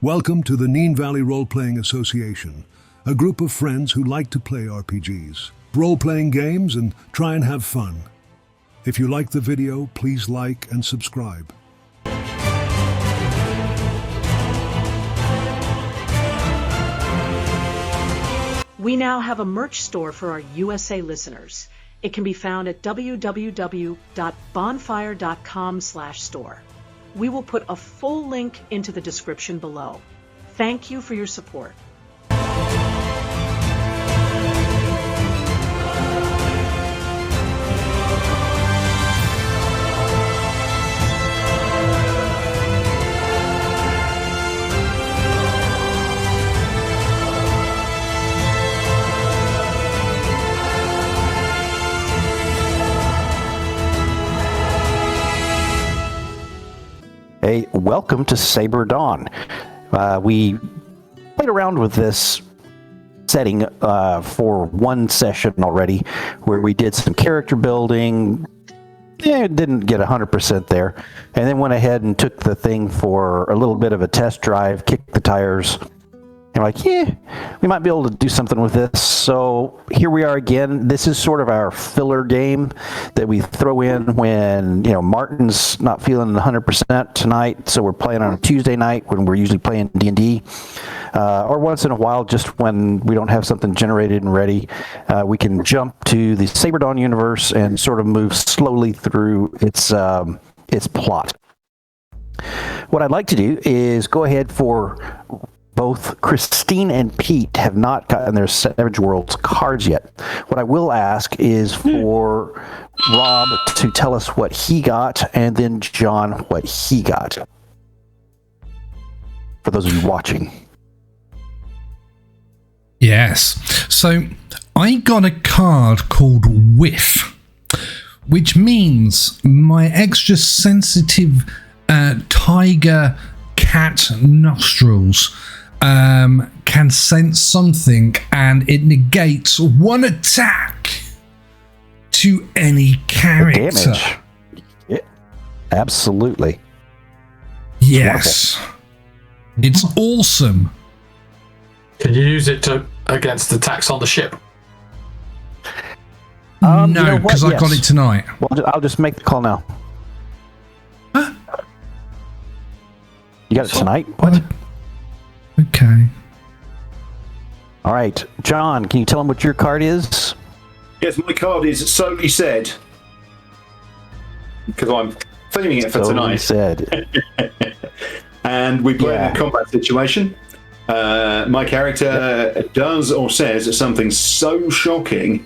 Welcome to the Neen Valley Role-Playing Association, a group of friends who like to play RPGs, role-playing games, and try and have fun. If you like the video, please like and subscribe. We now have a merch store for our USA listeners. It can be found at www.bonfire.com/store. We will put a full link into the description below. Thank you for your support. Hey, welcome to SABER DAWN. We played around with this setting for one session already, where we did some character building. Didn't get 100% there, and then went ahead and took the thing for a little bit of a test drive, kicked the tires, and like, we might be able to do something with this. So here we are again. This is sort of our filler game that we throw in when, Martin's not feeling 100% tonight. So we're playing on a Tuesday night when we're usually playing D&D. Or once in a while, just when we don't have something generated and ready, we can jump to the SABER DAWN universe and sort of move slowly through its plot. What I'd like to do is go ahead for... Both Christine and Pete have not gotten their Savage Worlds cards yet. What I will ask is for Rob to tell us what he got, and then John what he got. For those of you watching. Yes. So I got a card called Whiff, which means my extra sensitive tiger cat nostrils can sense something, and it negates one attack to any character. Damage. Yeah, absolutely. Yes. It's awesome. Can you use it against attacks on the ship? No, because I got it tonight. Well, I'll just make the call now. Huh? You got it tonight? What? Okay. All right. John, can you tell him what your card is? Yes, my card is Solely Said. Because I'm filming it for tonight. Said. And we play in a combat situation. My character does or says something so shocking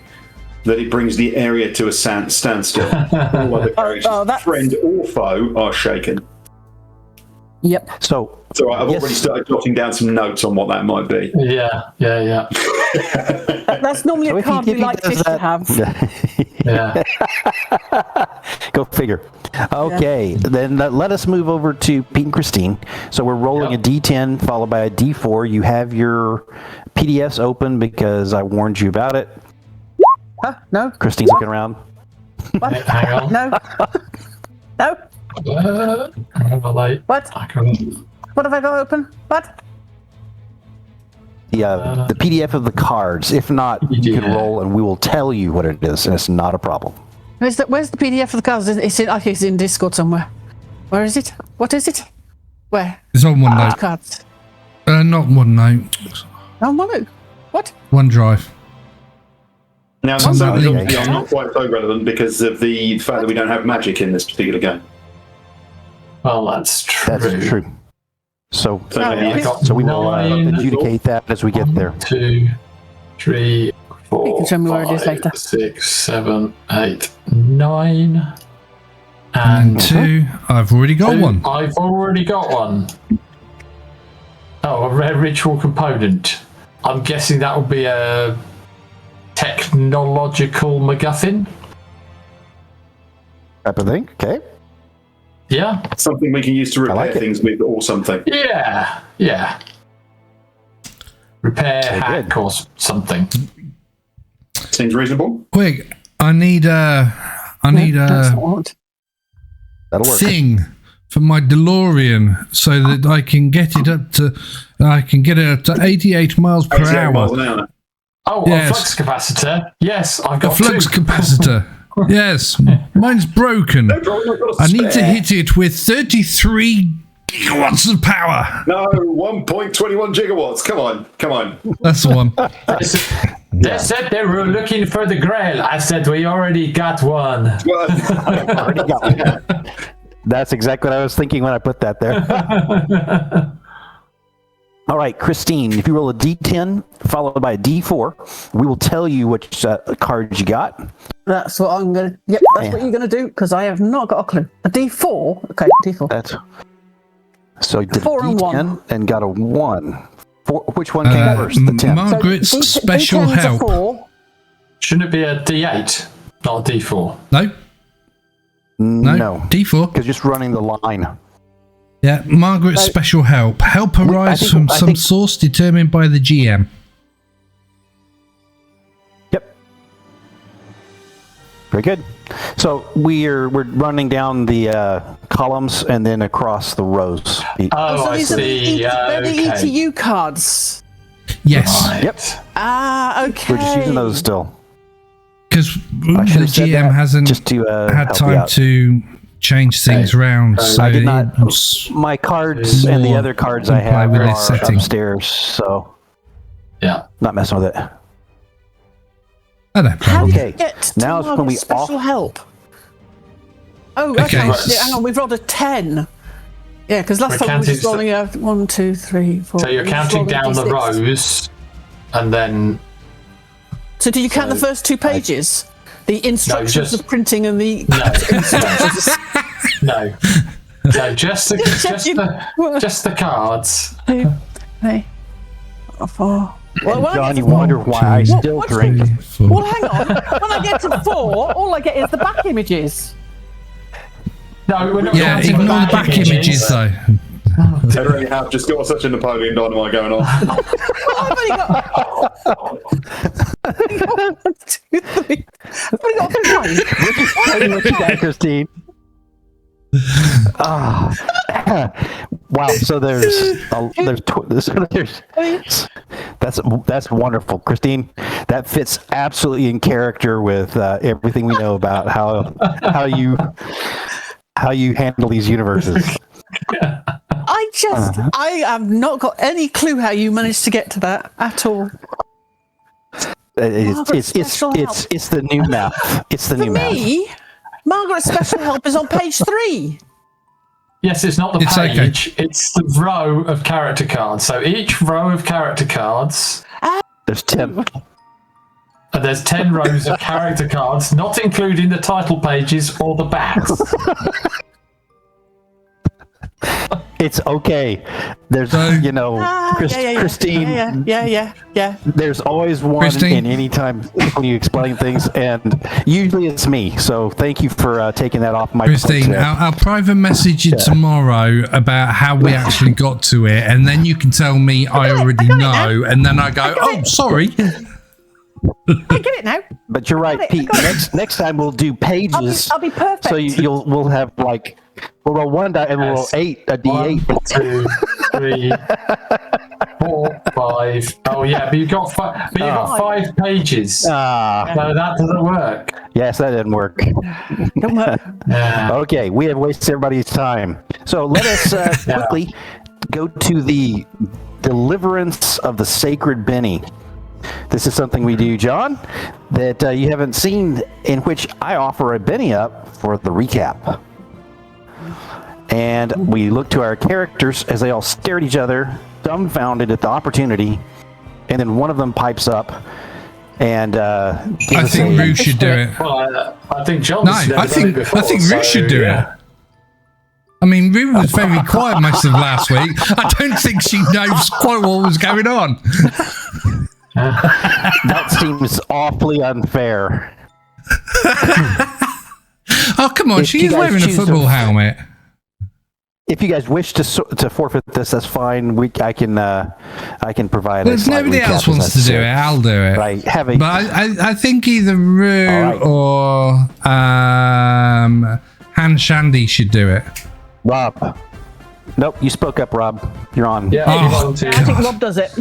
that it brings the area to a standstill. All other characters, friend or foe, are shaken. Yep. So I've already started jotting down some notes on what that might be. Yeah. That's normally a card we like fish to have. Yeah. Go figure. Okay, then let us move over to Pete and Christine. So we're rolling a D10 followed by a D4. You have your PDFs open because I warned you about it. No. Christine's looking around. What? Hang on. No. No. What? What have I got open? What? The PDF of the cards. If not, you can roll and we will tell you what it is, and it's not a problem. Where's the PDF of the cards? It's in Discord somewhere. Where is it? What is it? Where? It's on OneNote. Cards. Not OneNote. No, OneNote. What? OneDrive. Now, those are not quite so relevant because of the fact that we don't have magic in this particular game. Well, that's true. That's true. So we will adjudicate that as we get there. 2, 3, 4, You can show me where it is 5, later. 6, 7, 8, 9, And 2. I've already got one. I've already got one. Oh, a rare ritual component. I'm guessing that will be a technological MacGuffin. Type of thing. Okay. Yeah. Something we can use to repair things with or something. Yeah. Repair, hack, or something. Seems reasonable. Quick, I need a That'll work. thing for my DeLorean so that I can get it up to 88 miles per 88 miles hour. an hour. Oh, Yes. a flux capacitor. Yes, I've A got flux two. capacitor. Yes, mine's broken. Probably not got a I need to spare. hit it with 33 gigawatts of power. No, 1.21 gigawatts. Come on. That's the one. They said they were looking for the Grail. I said we already got one. Well, Already got one. That's exactly what I was thinking when I put that there. All right, Christine, if you roll a D10 followed by a D4, we will tell you which cards you got. That's what I'm going to... Yep, that's what you're going to do, because I have not got a clue. A D4? Okay, D4. That's so you did 4 and D10 and got a 1. Which one came first? The 10. Margaret's D- special D10's a Oh. help. 4. Shouldn't it be a D8, not a D4? No, No, D4. because just running the line. Yeah, Margaret's So- special help. Help arise from some source determined by the GM. Yep. Very good. So we're running down the columns and then across the rows. Oh, So I these are see. they're the Okay. ETU cards. Yes, Right. Yep. Ah, okay. We're just using those still. because I the should have said GM that hasn't just to had help you time out. to change things around. So I did not. it's My cards and the more other cards I comply have with are this setting. upstairs, so Yeah. not messing with it. I don't How problem. did Okay, you get to now it's when we Margaret's special off- help? Oh, okay. Okay. Yeah, hang on, we've rolled a 10. Yeah, because last We're time we were just counting- rolling a 1, 2, 3, 4. So you're we just counting rolled a down the D6. rows, and then So did you count the So first 2 pages? The instructions just- of printing and the no, instructions. no, no, just the cards. 2, 3, 4. Well, when I John, get you to 4, wonder why I still what's drink. 3, 4. well, hang on. When I get to 4, all I get is the back images. No, we're not Yeah, counting ignore the back images though. I really have just got such a Napoleon Dynamite going on. I've only got 1, 2, 3. I've only got 5. What you got, Christine? Wow. So that's wonderful, Christine. That fits absolutely in character with everything we know about how you handle these universes. I have not got any clue how you managed to get to that at all. It's the new map. It's the For new map. me, Margaret's special help is on page 3. Yes, it's not the It's okay. page. It's the row of character cards. So each row of character cards, There's 10. and there's 10 rows of character cards, not including the title pages or the backs. It's okay. There's, Christine. Yeah. There's always one Christine? in any time when you explain things, and usually it's me. So thank you for taking that off my plate Christine, today. I'll private message you tomorrow about how we actually got to it, and then you can tell me I already know, and then I go, oh, sorry. I get it now. But you're right, Pete. Next time we'll do pages. I'll be perfect. So we'll have we'll roll one die and we'll roll a 1, d8. 2, 3, 4, 5. Oh yeah, but you've got 5. But you've got 5 pages. So that doesn't work. Yes, that didn't work. Don't work. Yeah. Okay, we have wasted everybody's time. So let us quickly go to the deliverance of the sacred Benny. This is something we do, John, that you haven't seen, in which I offer a Benny up for the recap. And we look to our characters as they all stare at each other, dumbfounded at the opportunity, and then one of them pipes up and gives I us think a- Rue should do it. Well, I think John. No, I think Rue should do it. I mean, Rue was very quiet most of last week. I don't think she knows quite what was going on. That seems awfully unfair. Oh, come on, If she you is guys wearing a choose to- football helmet. If you guys wish to forfeit this, that's fine. I can provide. But a if slight nobody recap else as wants to do it, necessary. I'll do it. But I have a. But I think either Rue All right. or Han Shandy should do it. Rob. Nope, you spoke up, Rob. You're on. Yeah, Oh, you volunteered. I think Rob does it.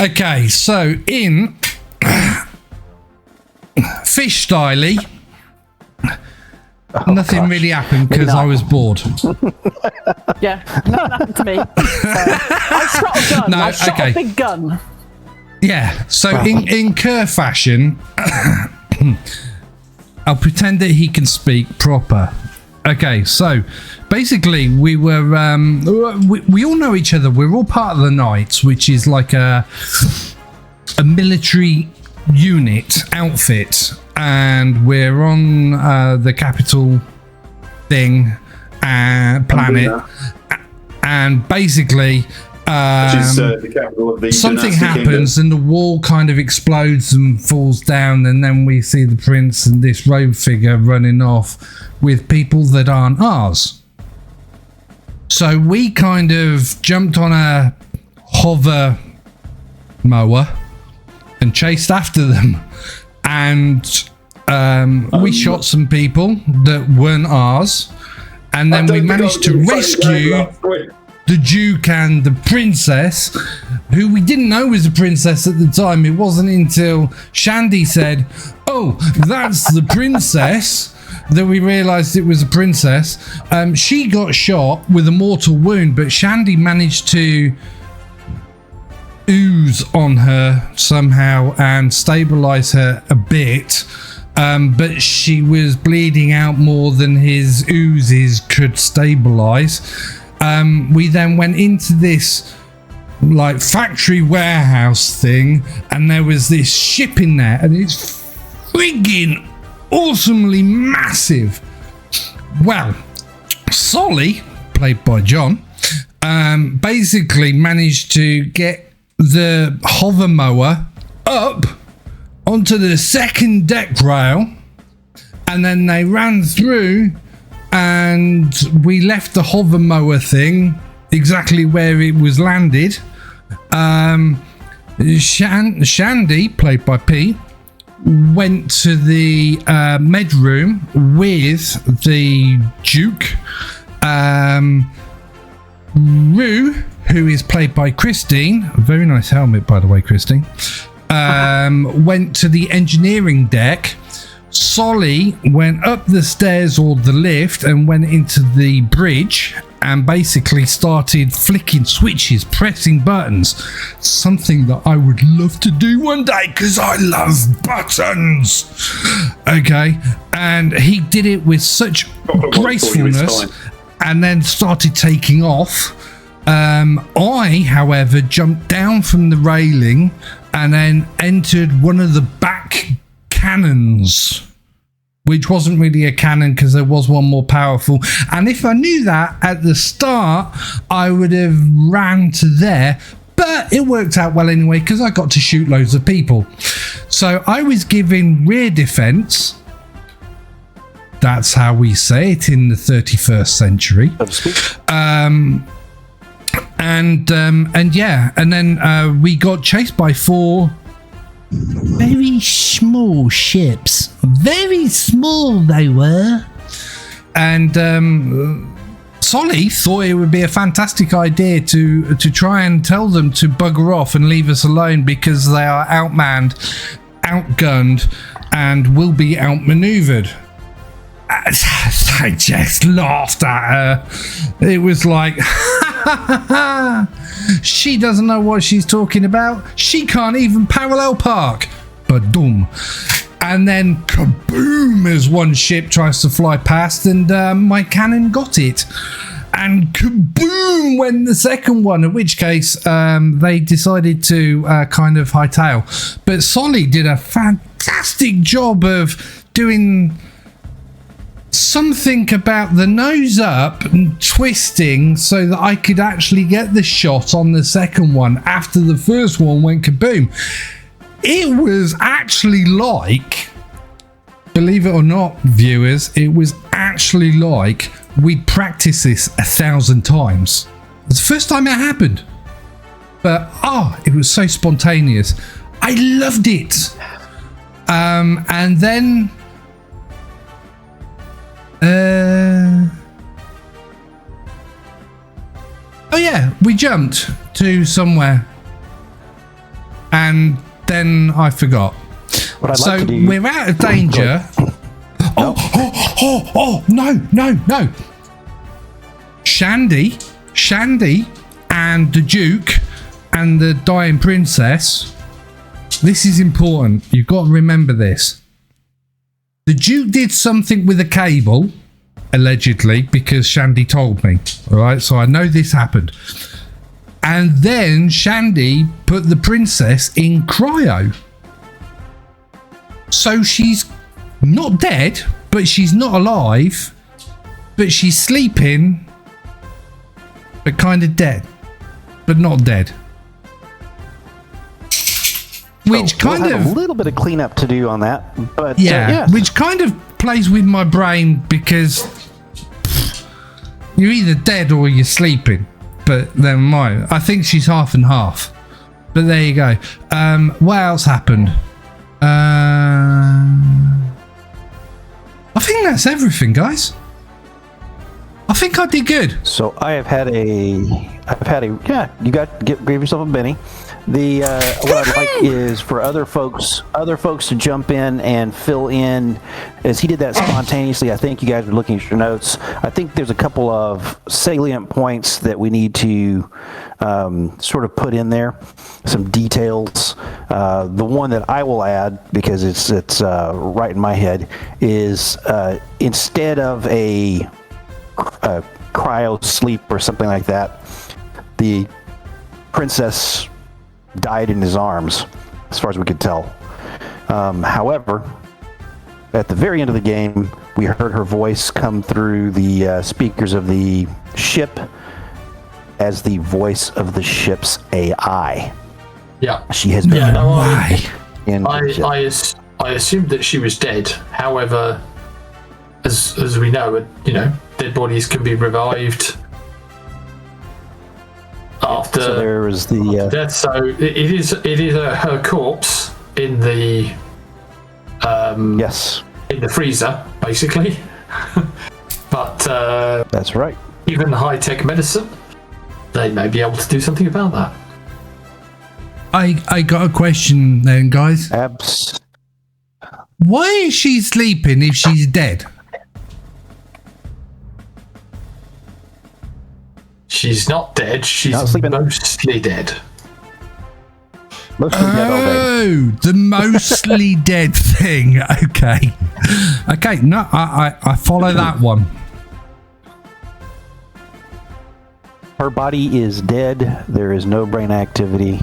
Okay, so in Fish Styly, nothing really happened because I was bored. Yeah, nothing happened to me. So, I shot a gun. No, I shot okay. a big gun. Yeah, so in Kerr fashion, I'll pretend that he can speak proper. Okay, so basically we were, we all know each other. We're all part of the Knights, which is like a military unit outfit, and we're on the capital thing, planet, and basically Which is the capital of the something dynastic happens and the wall kind of explodes and falls down, and then we see the prince and this robe figure running off with people that aren't ours. So we kind of jumped on a hover mower and chased after them, and we shot some people that weren't ours, and then we managed to rescue the Duke and the princess, who we didn't know was a princess at the time. It wasn't until Shandy said, "Oh, that's the princess," that we realized it was a princess. She got shot with a mortal wound, but Shandy managed to ooze on her somehow and stabilize her a bit. But she was bleeding out more than his oozes could stabilize. We then went into this like factory warehouse thing, and there was this ship in there, and it's friggin' awesomely massive. Well, Solly, played by John, basically managed to get the hover mower up onto the second deck rail, and then they ran through, and we left the hover mower thing exactly where it was landed. Shandy, played by Pete, went to the med room with the Duke. Rue, who is played by Christine, a very nice helmet by the way, Christine, went to the engineering deck. Solly went up the stairs or the lift and went into the bridge and basically started flicking switches, pressing buttons. Something that I would love to do one day because I love buttons. Okay. And he did it with such gracefulness and then started taking off. I, however, jumped down from the railing and then entered one of the back cannons, which wasn't really a cannon because there was one more powerful, and if I knew that at the start I would have ran to there, but it worked out well anyway because I got to shoot loads of people. So I was given rear defense. That's how we say it in the 31st century. And then we got chased by 4 very small ships. Very small they were. And Solly thought it would be a fantastic idea to try and tell them to bugger off and leave us alone because they are outmanned, outgunned, and will be outmaneuvered. I just laughed at her. It was like, she doesn't know what she's talking about. She can't even parallel park. Ba-doom. And then kaboom as one ship tries to fly past, and my cannon got it. And kaboom went the second one, in which case they decided to kind of hightail. But Solly did a fantastic job of doing something about the nose up and twisting so that I could actually get the shot on the second one after the first one went kaboom. It was actually like, believe it or not, viewers, it was actually like we'd practiced this 1,000 times. It was the first time it happened. But, it was so spontaneous. I loved it. And then Oh yeah, we jumped to somewhere, and then I forgot. What I'd So like to do, we're out of danger. Oh, no. Shandy, and the Duke, and the dying princess. This is important. You've got to remember this. The Duke did something with a cable, allegedly, because Shandy told me. All right, so I know this happened. And then Shandy put the princess in cryo. So she's not dead, but she's not alive, but she's sleeping, but kind of dead, but not dead. Which kind we'll have of a little bit of cleanup to do on that, but yeah, which kind of plays with my brain because you're either dead or you're sleeping. But never mind. I think she's half and half. But there you go. What else happened? I think that's everything, guys. I think I did good. So I've had a yeah. You give yourself a Benny. What I'd like is for other folks to jump in and fill in, as he did that spontaneously. I think you guys are looking at your notes. I think there's a couple of salient points that we need to sort of put in there, some details. The one that I will add, because it's right in my head, is instead of a cryo sleep or something like that, the princess died in his arms, as far as we could tell. However, at the very end of the game, we heard her voice come through the speakers of the ship as the voice of the ship's AI. Yeah. She has been I assumed that she was dead. However, as we know, dead bodies can be revived after there was the death. So it is her corpse in the yes, in the freezer, basically. But that's right. Even high-tech medicine, they may be able to do something about that. I got a question then, guys. Why is she sleeping if she's dead? She's not dead. She's mostly dead. Mostly dead all day. Oh, the mostly dead thing. Okay. No, I follow that one. Her body is dead. There is no brain activity.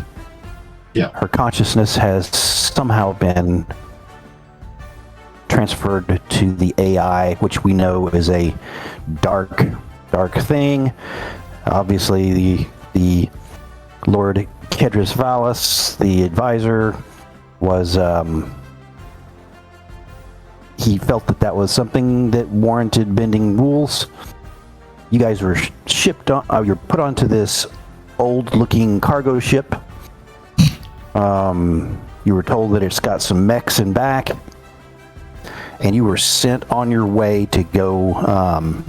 Yeah. Her consciousness has somehow been transferred to the AI, which we know is a dark thing. Obviously, the Lord Kedris Valis, the advisor, was he felt that was something that warranted bending rules. You guys were shipped on. You're put onto this old-looking cargo ship. You were told that it's got some mechs in back, and you were sent on your way to go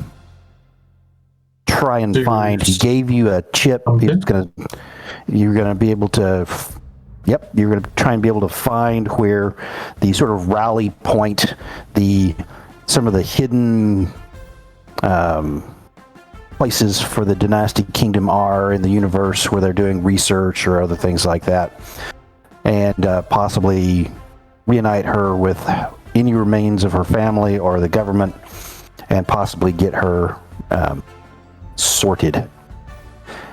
try and find. He gave you a chip. Okay. You're gonna be able to. Yep, you're gonna try and be able to find where the sort of rally point, some of the hidden places for the dynastic kingdom are in the universe, where they're doing research or other things like that, and possibly reunite her with any remains of her family or the government, and possibly get her sorted. Yeah.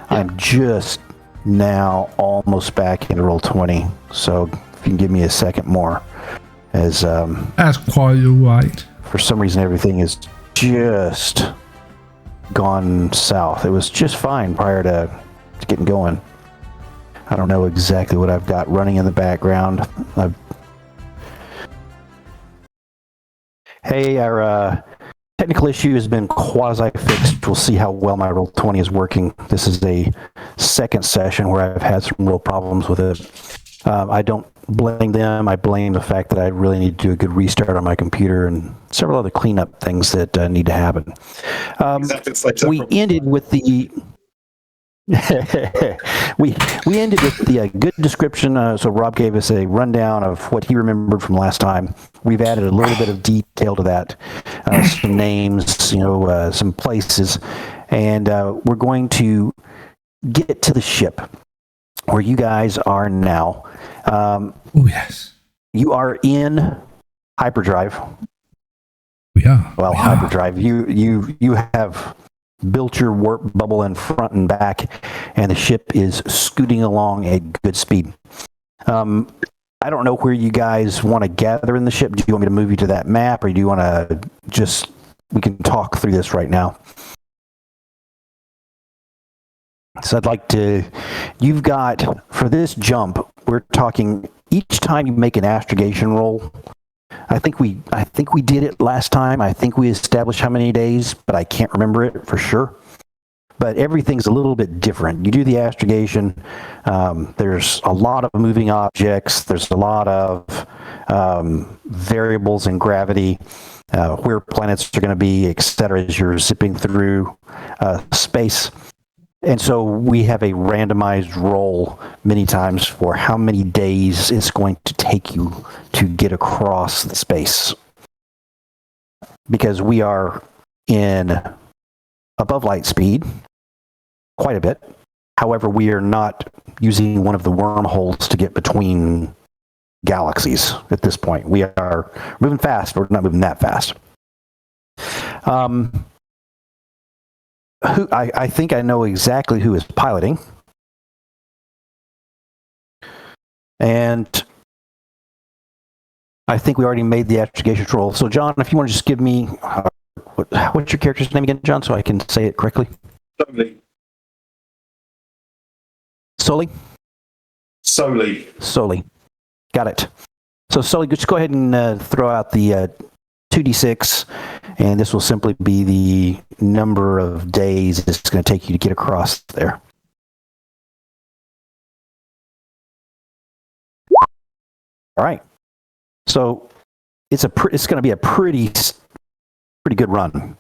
I'm just now almost back in Roll20, so if you can give me a second more, as that's quite all right. For some reason, everything is just gone south. It was just fine prior to getting going. I don't know exactly what I've got running in the background. Hey, our technical issue has been quasi-fixed. We'll see how well my Roll20 is working. This is a second session where I've had some real problems with it. I don't blame them. I blame the fact that I really need to do a good restart on my computer and several other cleanup things that need to happen. We ended with the... we ended with the good description. So Rob gave us a rundown of what he remembered from last time. We've added a little bit of detail to that, some names, some places, and we're going to get to the ship where you guys are now. Oh yes, you are in hyperdrive. We are. Well, hyperdrive. You have built your warp bubble in front and back, and the ship is scooting along at good speed. I don't know where you guys want to gather in the ship. Do you want me to move you to that map, or do you want to we can talk through this right now? So I'd like to, you've got, for this jump, we're talking, each time you make an astrogation roll, I think we did it last time. I think we established how many days, but I can't remember it for sure. But everything's a little bit different. You do the astrogation. There's a lot of moving objects. There's a lot of variables in gravity, where planets are going to be, etc. As you're zipping through space. And so we have a randomized roll many times for how many days it's going to take you to get across the space. Because we are in above light speed, quite a bit. However, we are not using one of the wormholes to get between galaxies at this point. We are moving fast, but we're not moving that fast. I think I know exactly who is piloting. And I think we already made the astrogation roll. So, John, if you want to just give me, what's your character's name again, John, so I can say it correctly? Soli? Soli. Got it. So, Soli, just go ahead and throw out the 2d6, and this will simply be the number of days it's going to take you to get across there. All right. So it's going to be a pretty good run.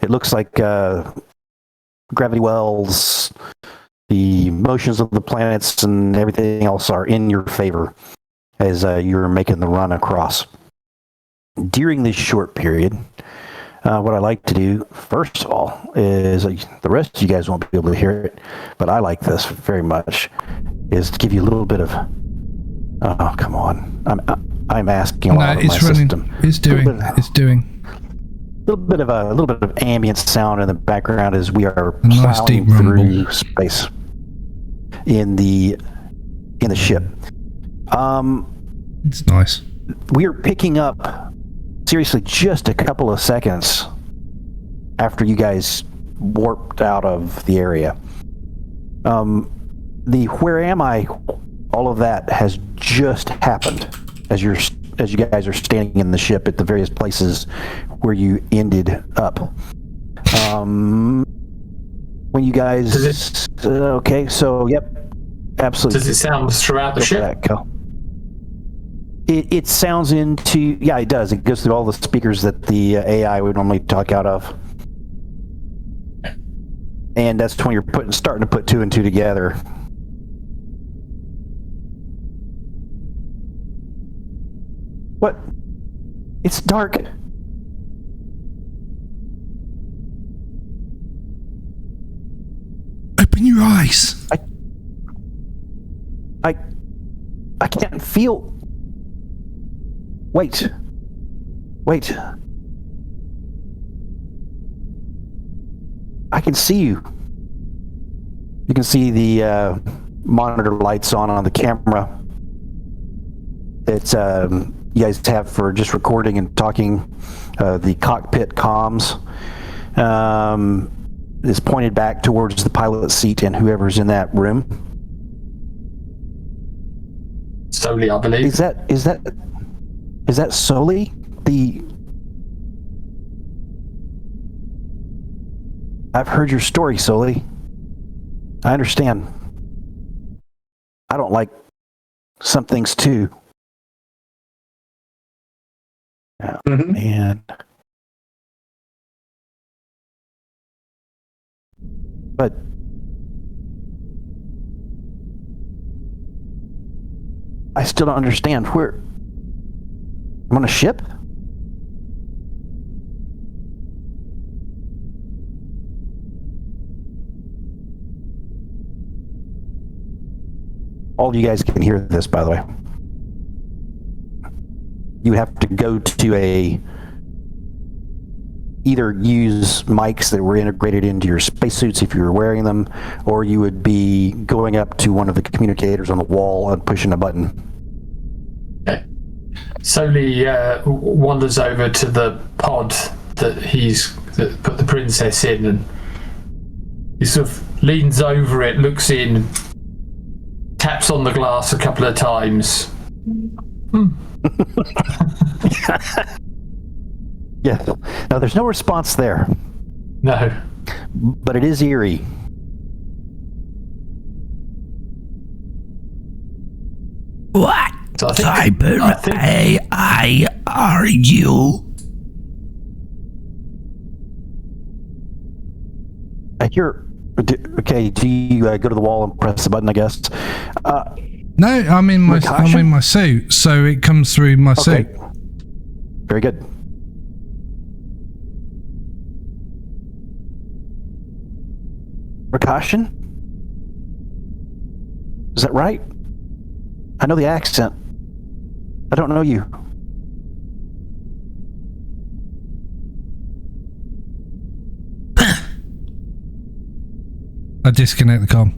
It looks like gravity wells, the motions of the planets, and everything else are in your favor as you're making the run across. During this short period, what I like to do, first of all, is the rest of you guys won't be able to hear it, but I like this very much, is to give you a little bit of, oh, come on. I'm asking a lot of my system. It's doing. A little bit of ambient sound in the background as we are plowing through space in the ship. It's nice. We are picking up, seriously, just a couple of seconds after you guys warped out of the area. The where am I? All of that has just happened as you guys are standing in the ship at the various places where you ended up. When you guys, okay, so yep, absolutely. Does it sound throughout the ship? It sounds into, yeah, it does. It goes through all the speakers that the AI would normally talk out of. And that's when you're starting to put two and two together. What? It's dark. Open your eyes. I can't feel. Wait. I can see you. You can see the monitor lights on the camera. It's you guys have for just recording and talking. The cockpit comms is pointed back towards the pilot seat and whoever's in that room. Soli, I believe. Is that Soli? I've heard your story, Soli. I understand. I don't like some things too. Man. But I still don't understand. Where? I'm on a ship? All of you guys can hear this, by the way. You have to go to either use mics that were integrated into your spacesuits if you were wearing them, or you would be going up to one of the communicators on the wall and pushing a button. Okay. Soli wanders over to the pod that that put the princess in, and he sort of leans over it, looks in, taps on the glass a couple of times. Yeah. No, there's no response there. No. But it is eerie. What So type of AI are you? I hear. Okay, do you go to the wall and press the button? I guess. No, I'm in my suit, so it comes through my suit. Very good. Precaution? Is that right? I know the accent. I don't know you. I disconnect the comm.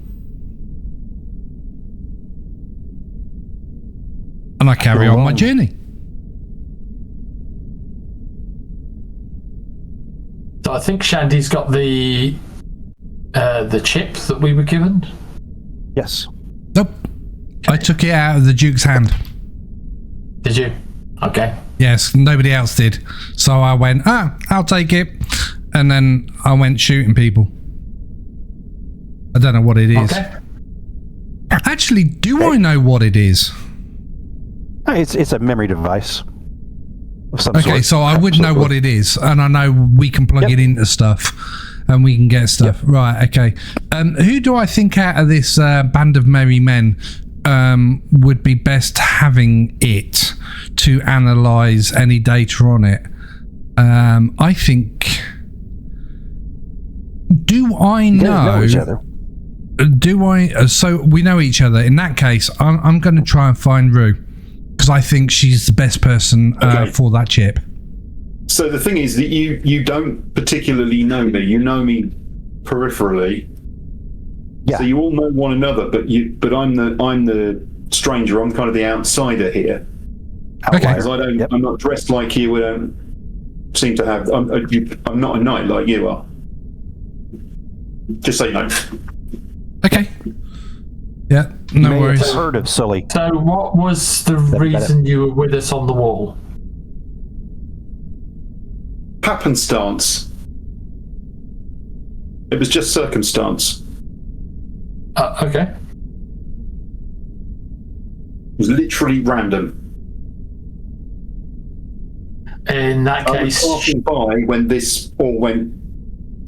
And I carry on my journey. So I think Shandy's got the chip that we were given. Yes. Nope. I took it out of the Duke's hand. Did you? Okay. Yes, nobody else did. So I went, I'll take it. And then I went shooting people. I don't know what it is. Okay. Actually, do I know what it is? It's a memory device of some sort. Okay, so I would know what it is, and I know we can plug it into stuff, and we can get stuff. Right, okay. Who do I think out of this band of merry men would be best having it to analyse any data on it? I think... Do I know each other? Do I? So we know each other. In that case, I'm going to try and find Rue, because I think she's the best person for that chip. So the thing is that you don't particularly know me. You know me peripherally. Yeah. So you all know one another, but I'm the stranger. I'm kind of the outsider here. Okay. Because I'm not dressed like you. I don't seem to have. I'm not a knight like you are. Just so you know. Okay. Yeah, no worries. I've heard of Sully. So what was the reason you were with us on the wall? Happenstance. It was just circumstance. Okay. It was literally random. In that I case, was passing by when this all went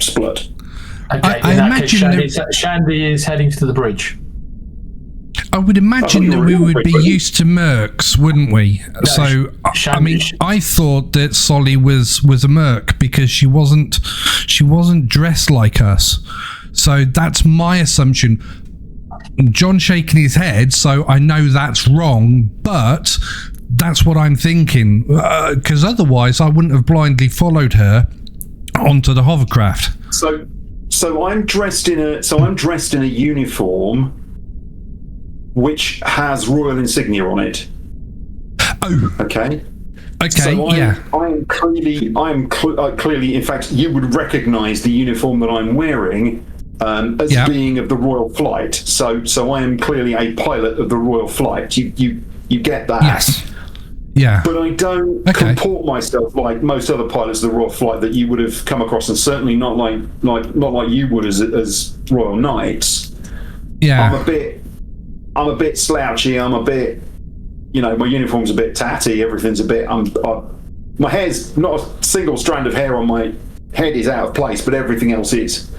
split. okay. I In that case, imagine Shandy is heading to the bridge. I would imagine that we would be used to mercs, wouldn't we? No, So, I mean, I thought that Solly was a merc because she wasn't dressed like us. So that's my assumption. John's shaking his head, so I know that's wrong, but that's what I'm thinking. Because otherwise, I wouldn't have blindly followed her onto the hovercraft. So I'm dressed in a uniform which has royal insignia on it. Oh, Okay. okay, So yeah. I'm clearly, in fact, you would recognise the uniform that I'm wearing as being of the royal flight. So I am clearly a pilot of the royal flight. You get that? Yes. Yeah. But I don't comport myself like most other pilots of the royal flight that you would have come across, and certainly not like you would as royal knights. Yeah. I'm a bit slouchy. I'm a bit, my uniform's a bit tatty. Everything's a bit. My hair's not a single strand of hair on my head is out of place, but everything else is.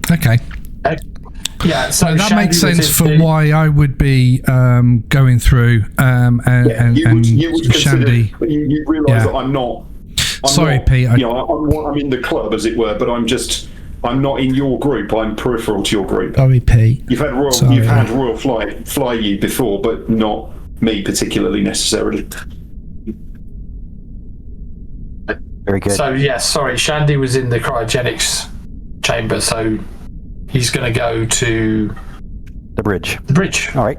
Okay. Yeah, so that Shandy makes was sense in for the- why I would be going through and you would consider, Shandy. you realise Yeah. that I'm not. Sorry, not, Pete, I'm in the club, as it were, but I'm not in your group. I'm peripheral to your group. Sorry, Pete. You've had Royal fly you before, but not me particularly necessarily. Very good. So yeah, sorry, Shandy was in the cryogenics chamber, so he's going to go to The bridge. the bridge. All right.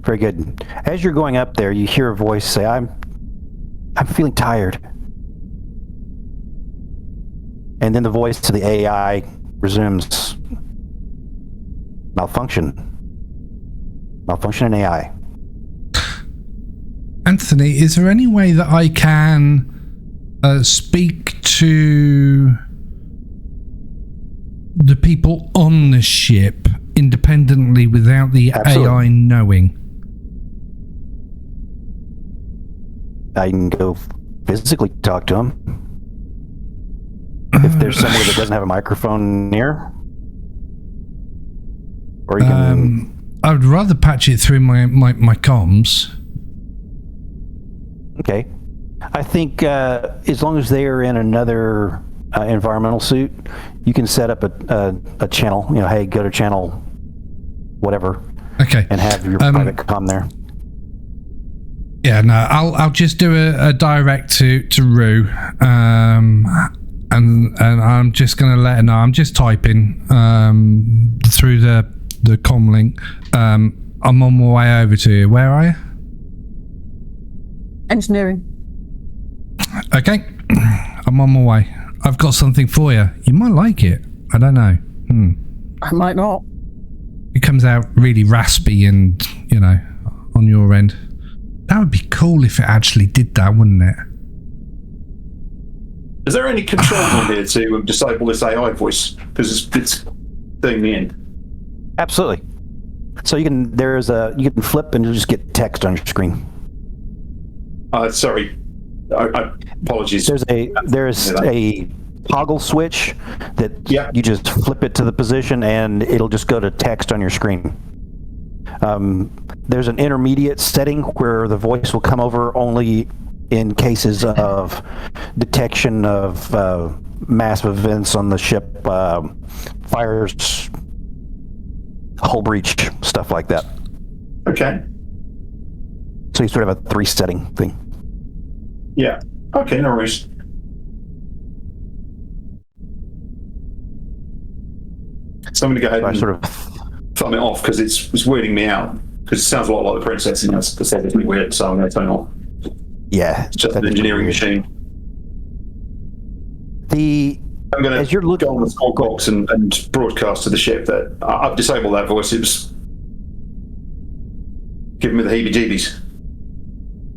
Very good. As you're going up there, you hear a voice say, I'm feeling tired. And then the voice to the AI resumes malfunction in AI. Anthony, is there any way that I can speak to the people on the ship independently without the Absolutely. AI knowing? I can go physically talk to him. If there's somewhere that doesn't have a microphone near. Or you can... I would rather patch it through my comms. Okay. I think as long as they are in another environmental suit, you can set up a channel. You know, hey, go to channel whatever, Okay. and have your private comm there. Yeah, no, I'll just do a direct to Rue, and I'm just gonna let her know. I'm just typing through the comm link. I'm on my way over to you. Where are you? Engineering. Okay, I'm on my way. I've got something for you. You might like it. I don't know. I might not. It comes out really raspy and, you know, on your end. That would be cool if it actually did that, wouldn't it? Is there any control on here to disable this AI voice? Because it's doing me in. Absolutely. So you can you can flip and you'll just get text on your screen. Sorry. I apologies. There's a toggle switch that you just flip it to the position and it'll just go to text on your screen. There's an intermediate setting where the voice will come over only in cases of detection of massive events on the ship, fires, hull breach, stuff like that. Okay. So you sort of have a 3-setting thing. Yeah. Okay, no worries. So I'm going to go ahead and Sort of thumb it off because it's weirding me out. Because it sounds a lot like the princess, and that's deceptively weird. So I'm going to turn it off. yeah, It's just an engineering machine. I'm going as you're to looking go on the squawk box and broadcast to the ship that I've disabled that voice. It was giving me the heebie-jeebies.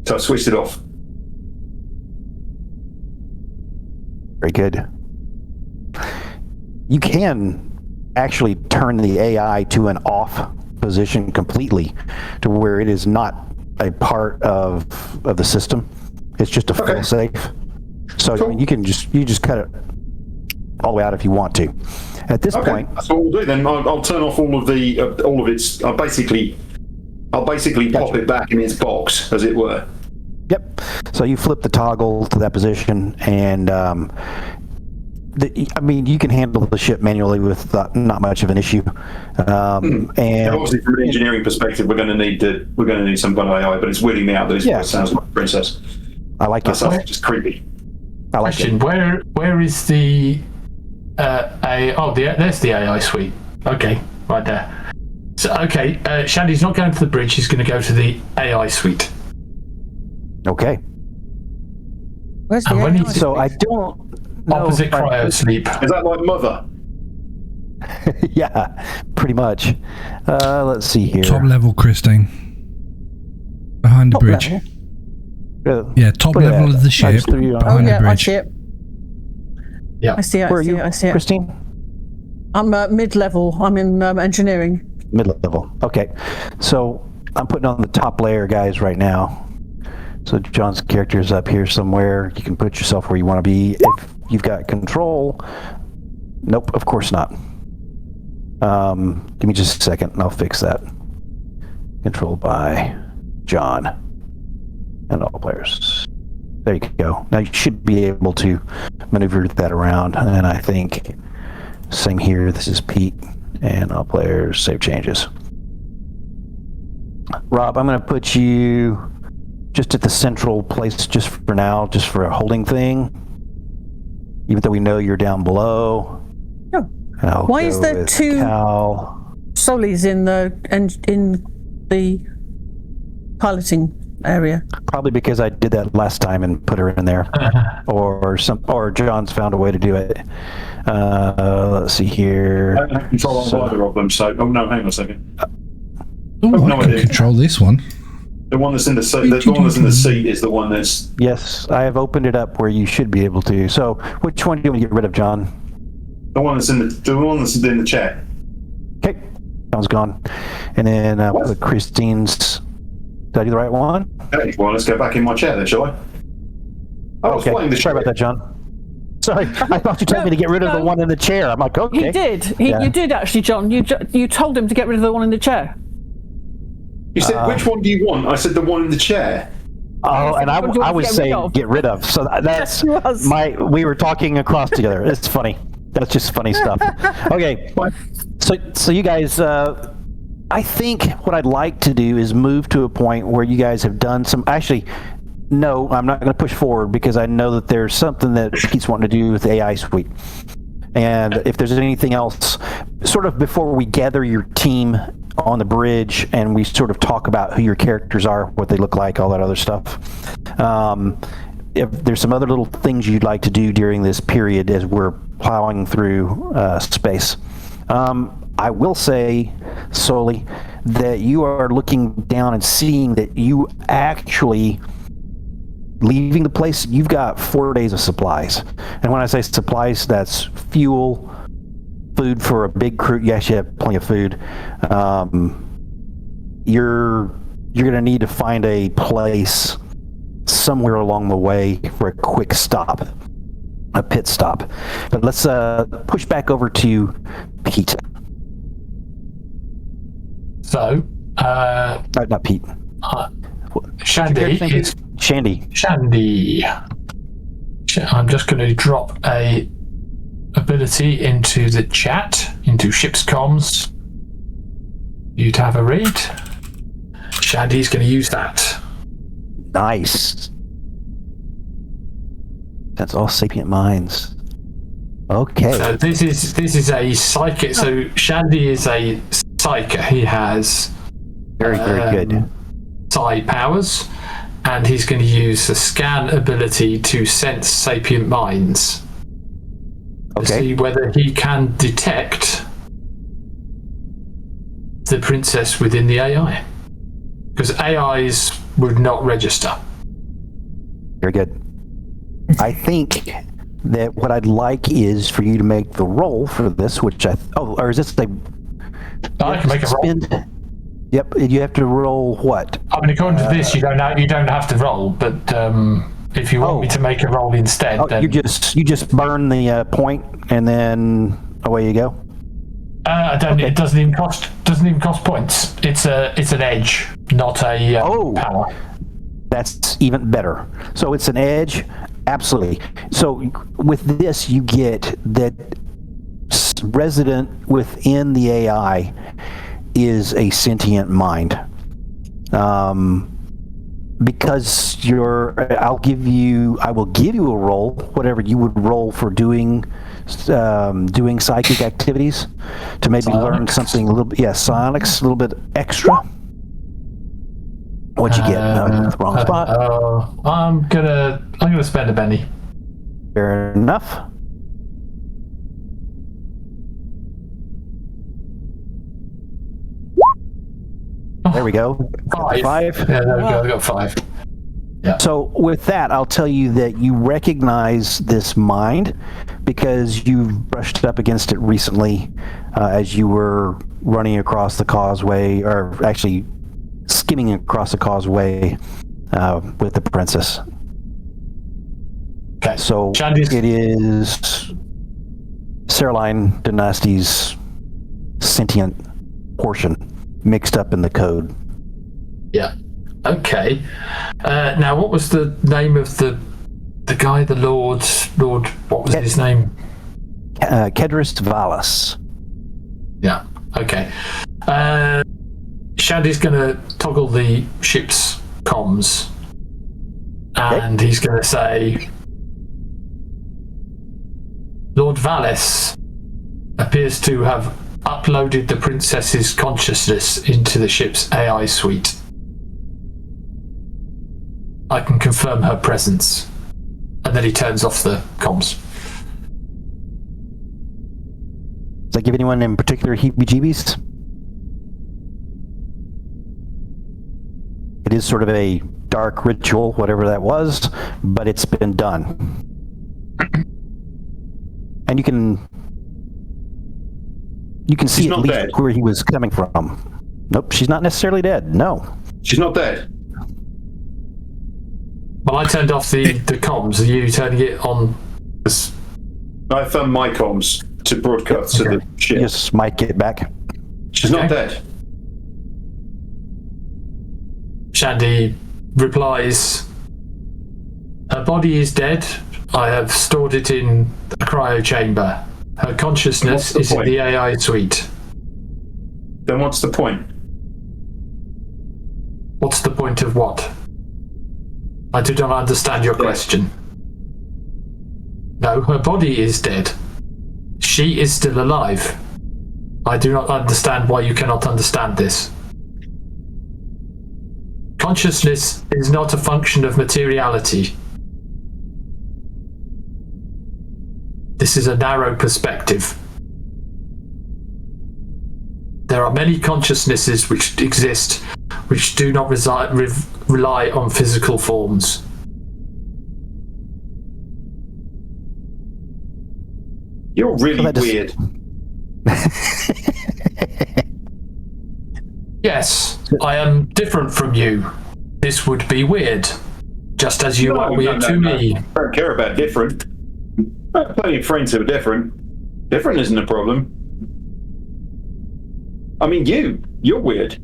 So I switched it off. Very good. You can actually turn the AI to an off position completely, to where it is not a part of the system. It's just a fail safe. So Cool. I mean, you just cut it all the way out if you want to. At this point, that's what we'll do then. I'll turn off all of its. I'll basically pop it back in its box, as it were. yep. So you flip the toggle to that position, and I mean, you can handle the ship manually with not much of an issue. And obviously, from an engineering perspective, we're going to need some kind of AI, but it's weirding me out that it sounds like a princess. I like it. That's just creepy. I like Question: it. Where is the AI? Oh, there's the AI suite. Okay, right there. So okay, Shandy's not going to the bridge. He's going to go to the AI suite. Okay. Where's the And when AI? he's So I don't know. opposite if I- cryo sleep. Is that like Mother? Yeah, pretty much. Let's see here. Top level, Christine. Behind the bridge. level? Yeah, top Look at level that. of the I ship. just threw you on. Oh Behind yeah, the I bridge. see it. Yeah. I see it. Where are I see you, it. I see it. Christine? I'm mid-level. I'm in engineering. Mid-level. Okay. So I'm putting on the top layer, guys, right now. So John's character is up here somewhere. You can put yourself where you want to be. If you've got control, nope, of course not. Give me just a second and I'll fix that. Controlled by John and all players. There you go. Now you should be able to maneuver that around. And I think same here. This is Pete and all players. Save changes. Rob, I'm going to put you just at the central place just for now, just for a holding thing. Even though we know you're down below. Oh. Why is there two Solis in the piloting area? Probably because I did that last time and put her in there, or John's found a way to do it. Let's see here. I don't have control on either of them, so... Oh, no, hang on a second. I can control this one. The one that's in the seat, the one that's in the seat is the one that's... Yes, I have opened it up where you should be able to. So, which one do you want to get rid of, John? The one that's in the chair. Okay, that one's gone. And then with Christine's... Did I do the right one? Okay, well, let's go back in my chair then, shall I? Sorry about that, John. Sorry, I thought you told me to get rid of the one in the chair. I'm like, okay. He did. You did actually, John. You told him to get rid of the one in the chair. You said, which one do you want? I said the one in the chair. Oh, and I was saying get rid of. So that's we were talking across together. It's funny. That's just funny stuff. Okay. So you guys, I think what I'd like to do is move to a point where you guys have done some, actually, no, I'm not going to push forward because I know that there's something that Pete's wanting to do with the AI suite. And if there's anything else, sort of before we gather your team on the bridge and we sort of talk about who your characters are, what they look like, all that other stuff. If there's some other little things you'd like to do during this period as we're plowing through space. I will say solely that you are looking down and seeing that you actually leaving the place, you've got 4 days of supplies. And when I say supplies, that's fuel, food for a big crew. You actually have plenty of food. You're going to need to find a place somewhere along the way for a quick stop, a pit stop. But let's push back over to Pete. So, not Pete. Shandy. Shandy. I'm just going to drop a ability into the chat, into ship's comms. You to have a read. Shandy's going to use that. Nice. That's all sapient minds. Okay. So this is a psychic. So Shandy is a psyker. He has very good psi powers, and he's going to use the scan ability to sense sapient minds. To see whether he can detect the princess within the AI, because AIs would not register. Very good. I think that what I'd like is for you to make the roll for this, which or is this I can make a roll. Yep, you have to roll what? I mean, according to this, you don't have to roll, but if you want me to make a roll instead, then you just burn the point and then away you go. It doesn't even cost points. It's an edge, not a power. That's even better. So it's an edge, absolutely. So with this, you get that resident within the AI is a sentient mind. Because I will give you a roll, whatever you would roll for doing psychic activities, to maybe learn something a little bit. Yeah, psionics, a little bit extra. What'd you get? Wrong spot. I'm gonna spend a penny. Fair enough. There we go. 5. Yeah, there we go. I got 5. Yeah. So with that, I'll tell you that you recognize this mind because you've brushed up against it recently as you were running across the causeway, or actually skimming across the causeway with the princess. Okay. So it is Caroline Dynasty's sentient portion mixed up in the code. Yeah. Okay. Now, what was the name of the guy, the Lord? What was his name? Kedris Valis. Yeah. Okay. Shandy's going to toggle the ship's comms, and he's going to say, Lord Valis appears to have uploaded the princess's consciousness into the ship's AI suite. I can confirm her presence. And then he turns off the comms. Does that give anyone in particular heebie-jeebies? It is sort of a dark ritual, whatever that was, but it's been done. And you can see at least where he was coming from. Nope, she's not necessarily dead. No. She's not dead. Well, I turned off the comms. Are you turning it on? I found my comms to broadcast to the ship. Just mic it back. She's not dead. Shandy replies, her body is dead. I have stored it in a cryo chamber. Her consciousness is in the AI suite. Then what's the point? What's the point of what? I do not understand your question. No, her body is dead. She is still alive. I do not understand why you cannot understand this. Consciousness is not a function of materiality. This is a narrow perspective. There are many consciousnesses which exist which do not rely on physical forms. You're really weird. Yes, I am different from you. This would be weird. Just as you are weird to me. I don't care about different. I have plenty of friends who are different. Different isn't a problem. I mean, you're weird.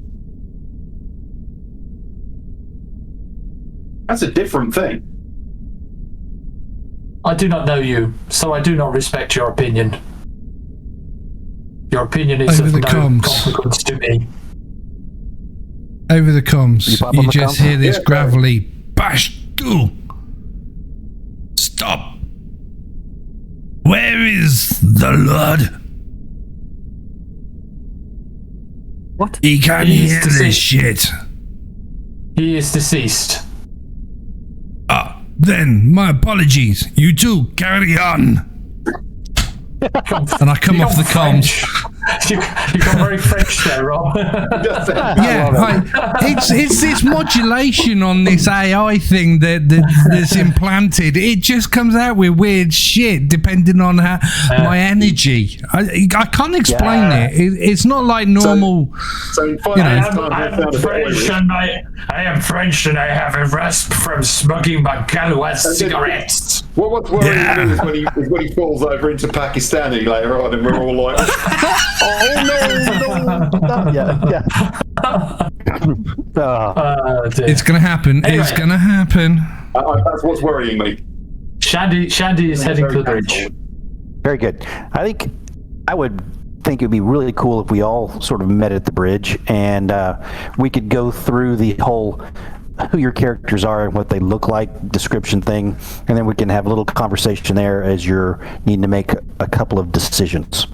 That's a different thing. I do not know you, so I do not respect your opinion. Your opinion is of no consequence to me. Over the comms, you just hear this gravelly bash. Stop. Where is the Lord? What? He can't hear this shit. He is deceased. Ah, then my apologies. You two carry on. And I come off the comms. You got very French there, Rob. It's this modulation on this AI thing that's implanted. It just comes out with weird shit depending on my energy. I can't explain it. It's not like normal. I am French and I have a rasp from smoking my Galois cigarettes. What's worrying me is when he falls over into Pakistani later on, and we're all like, "Oh no!" It's gonna happen. Anyway, it's gonna happen. That's what's worrying me. Shandy is heading to the bridge. Very good. I would think it'd be really cool if we all sort of met at the bridge and we could go through the whole who your characters are and what they look like description thing, and then we can have a little conversation there as you're needing to make a couple of decisions.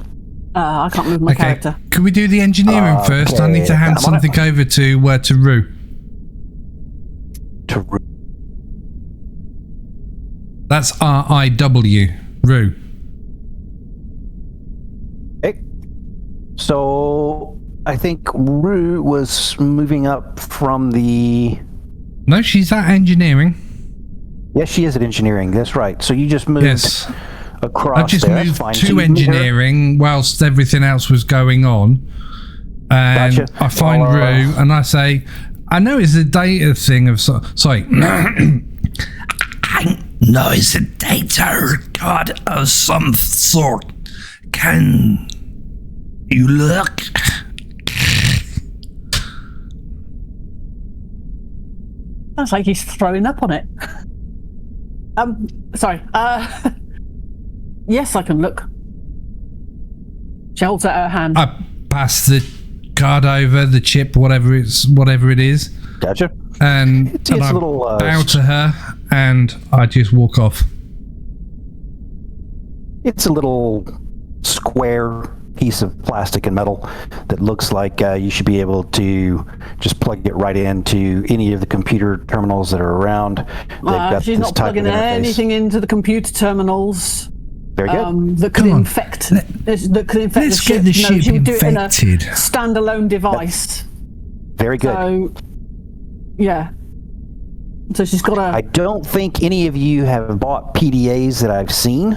I can't move my character. Can we do the engineering first? I need to hand something over to Rue. To Rue. That's R-I-W. Rue. Okay. So I think Rue was moving up from the... No, she's at engineering. Yes, she is at engineering. That's right. So you just moved across. I just moved to engineering whilst everything else was going on. And gotcha. I find Rue and I say, I know it's a data thing of... Sorry. I know it's a data god of some sort. Can You look. Sounds like he's throwing up on it. Sorry. Yes, I can look. She holds out her hand. I pass the card over, the chip, whatever it is, Gotcha. and It's I a little, bow to her, and I just walk off. It's a little square piece of plastic and metal that looks like you should be able to just plug it right into any of the computer terminals that are around. They've got She's this not type of plugging interface. anything into the computer terminals. Very good. That could Come on. infect. That could infect Let's the get ship. the No, ship she would do it in a infected. standalone device. Very good. So, yeah. So she's got I a. don't think any of you have bought PDAs that I've seen,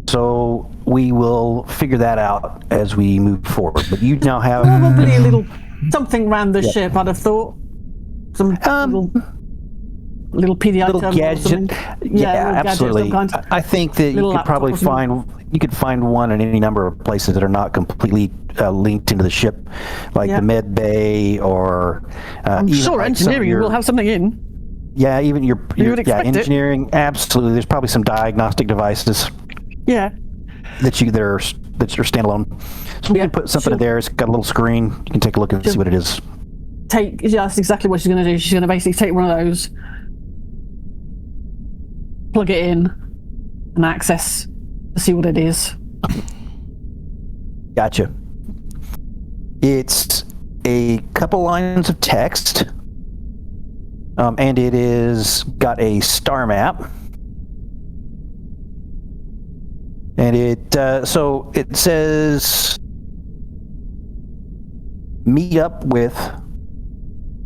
so we will figure that out as we move forward. But you now have Probably a little something around the ship, I'd have thought. Some little PDI little terminal or gadget. something. Yeah, little gadget of absolutely. some kind. I think that you Little could laptop probably or something. find one in any number of places that are not completely linked into the ship, like the med bay or. I'm even sure like some of engineering your- will have something in. Yeah, even your would expect it. engineering. Absolutely, there's probably some diagnostic devices Yeah. that are standalone. So we Yeah, can put something in sure. there. It's got a little screen. You can take a look and see what it is. Yeah, that's exactly what she's going to do. She's going to basically take one of those, plug it in, and access to see what it is. Gotcha. It's a couple lines of text, and it is got a star map. And it so it says meet up with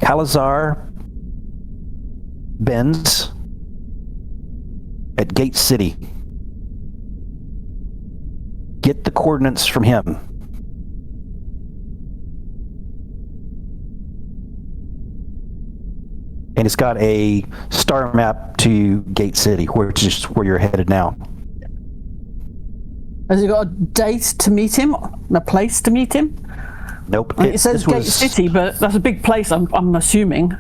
Calazar Benz at Gate City. Get the coordinates from him. And it's got a star map to Gate City, which is where you're headed now. Has he got a date to meet him? A place to meet him? Nope. It says Gate City, but that's a big place, I'm assuming.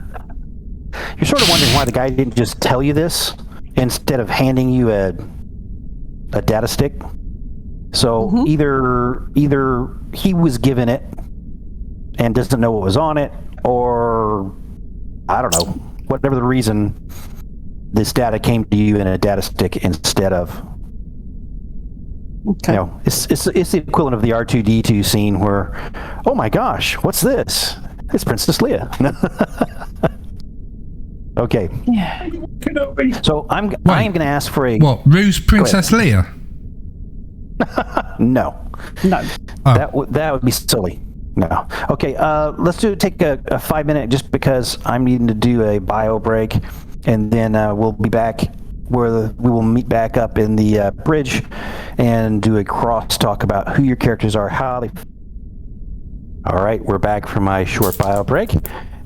You're sort of wondering why the guy didn't just tell you this instead of handing you a data stick. So either he was given it and doesn't know what was on it, or I don't know, whatever the reason, this data came to you in a data stick instead of. Okay. You know, it's the equivalent of the R2-D2 scene where, oh my gosh, what's this? It's Princess Leia. Okay. Yeah. So I am going to ask for a What? Rue's Princess Leia? no. No. Oh. That would be silly. No. Okay. Let's take a 5-minute just because I'm needing to do a bio break, and then we'll be back where we will meet back up in the bridge and do a crosstalk about who your characters are, how they. All right, we're back from my short bio break,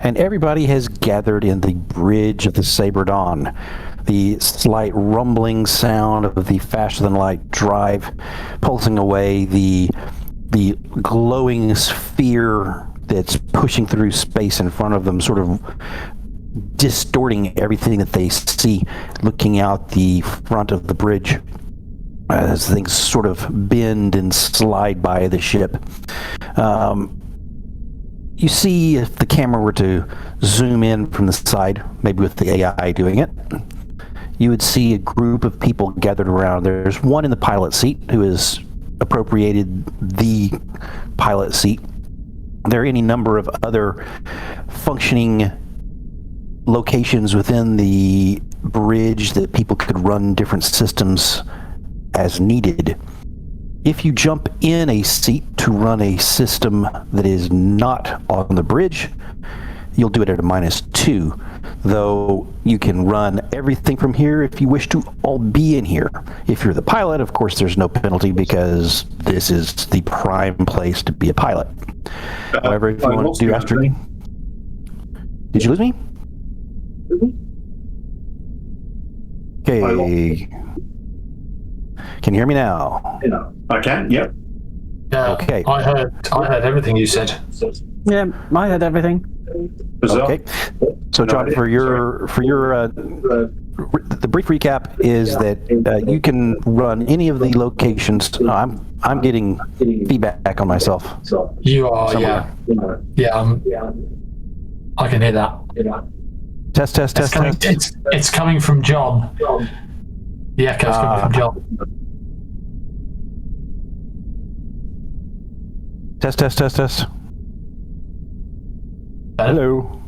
and everybody has gathered in the bridge of the Saber Dawn. The slight rumbling sound of the faster-than-light drive pulsing away, the glowing sphere that's pushing through space in front of them, sort of distorting everything that they see looking out the front of the bridge as things sort of bend and slide by the ship. You see, if the camera were to zoom in from the side, maybe with the AI doing it, you would see a group of people gathered around. There's one in the pilot seat who has appropriated the pilot seat. There are any number of other functioning locations within the bridge that people could run different systems as needed. If you jump in a seat to run a system that is not on the bridge, you'll do it at a -2, though you can run everything from here if you wish to all be in here. If you're the pilot, of course, there's no penalty because this is the prime place to be a pilot. However, if you want to do astro... Did you lose me? Okay. Can you hear me now? Yeah, I can. Yep. Yeah. Okay. I heard everything you said. Yeah, I heard everything. Okay. So, John, for your the brief recap is that you can run any of the locations. I'm getting feedback on myself. You are, Somewhere. yeah. I can hear that. Test. It's coming from John. The echo's coming from John. Test. Hello.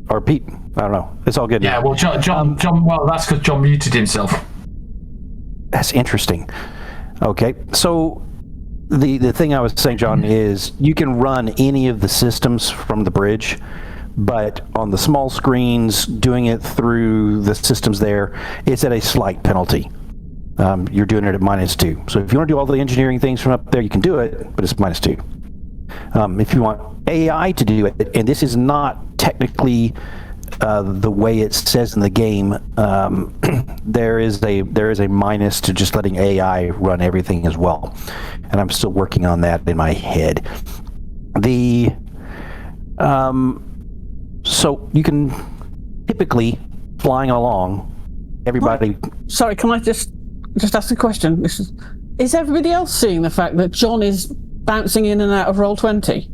Or Pete. I don't know. It's all good. Yeah, now. well, John. Well, that's because John muted himself. That's interesting. Okay, so the thing I was saying, John, is you can run any of the systems from the bridge, but on the small screens, doing it through the systems there, it's at a slight penalty. You're doing it at -2. So if you want to do all the engineering things from up there, you can do it, but it's -2. If you want AI to do it, and this is not technically the way it says in the game, there is a minus to just letting AI run everything as well, and I'm still working on that in my head. So you can typically flying along, everybody. Sorry, can I just ask a question? Is everybody else seeing the fact that John is bouncing in and out of Roll20?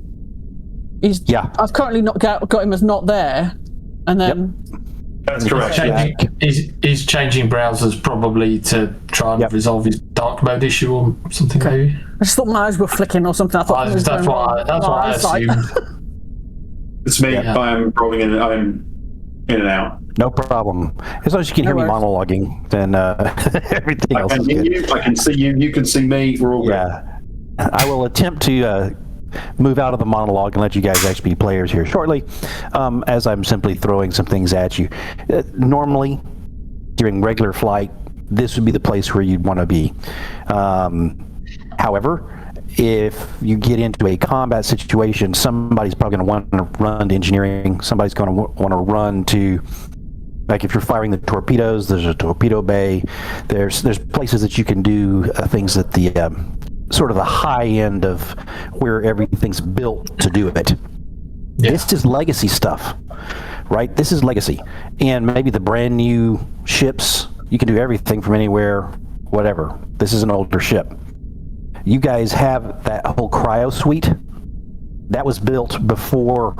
Yeah. I've currently not got him as not there, and then. That's correct. He's changing browsers probably to try and resolve his dark mode issue or something. Okay. Maybe. I just thought my eyes were flicking or something. I thought That's what I assumed. It's me. Yeah. I'm rolling in. I'm in and out. No problem. As long as you can hear me monologuing, then everything else is good. I can see you. You can see me. We're all good. Yeah. I will attempt to move out of the monologue and let you guys actually be players here shortly, as I'm simply throwing some things at you. Normally, during regular flight, this would be the place where you'd want to be. However, if you get into a combat situation, somebody's probably going to want to run to engineering. Somebody's going to want to run to, like if you're firing the torpedoes, there's a torpedo bay. There's places that you can do things at the sort of the high end of where everything's built to do it. Yeah. This is legacy stuff, right? This is legacy. And maybe the brand new ships, you can do everything from anywhere, whatever. This is an older ship. You guys have that whole cryo suite. That was built before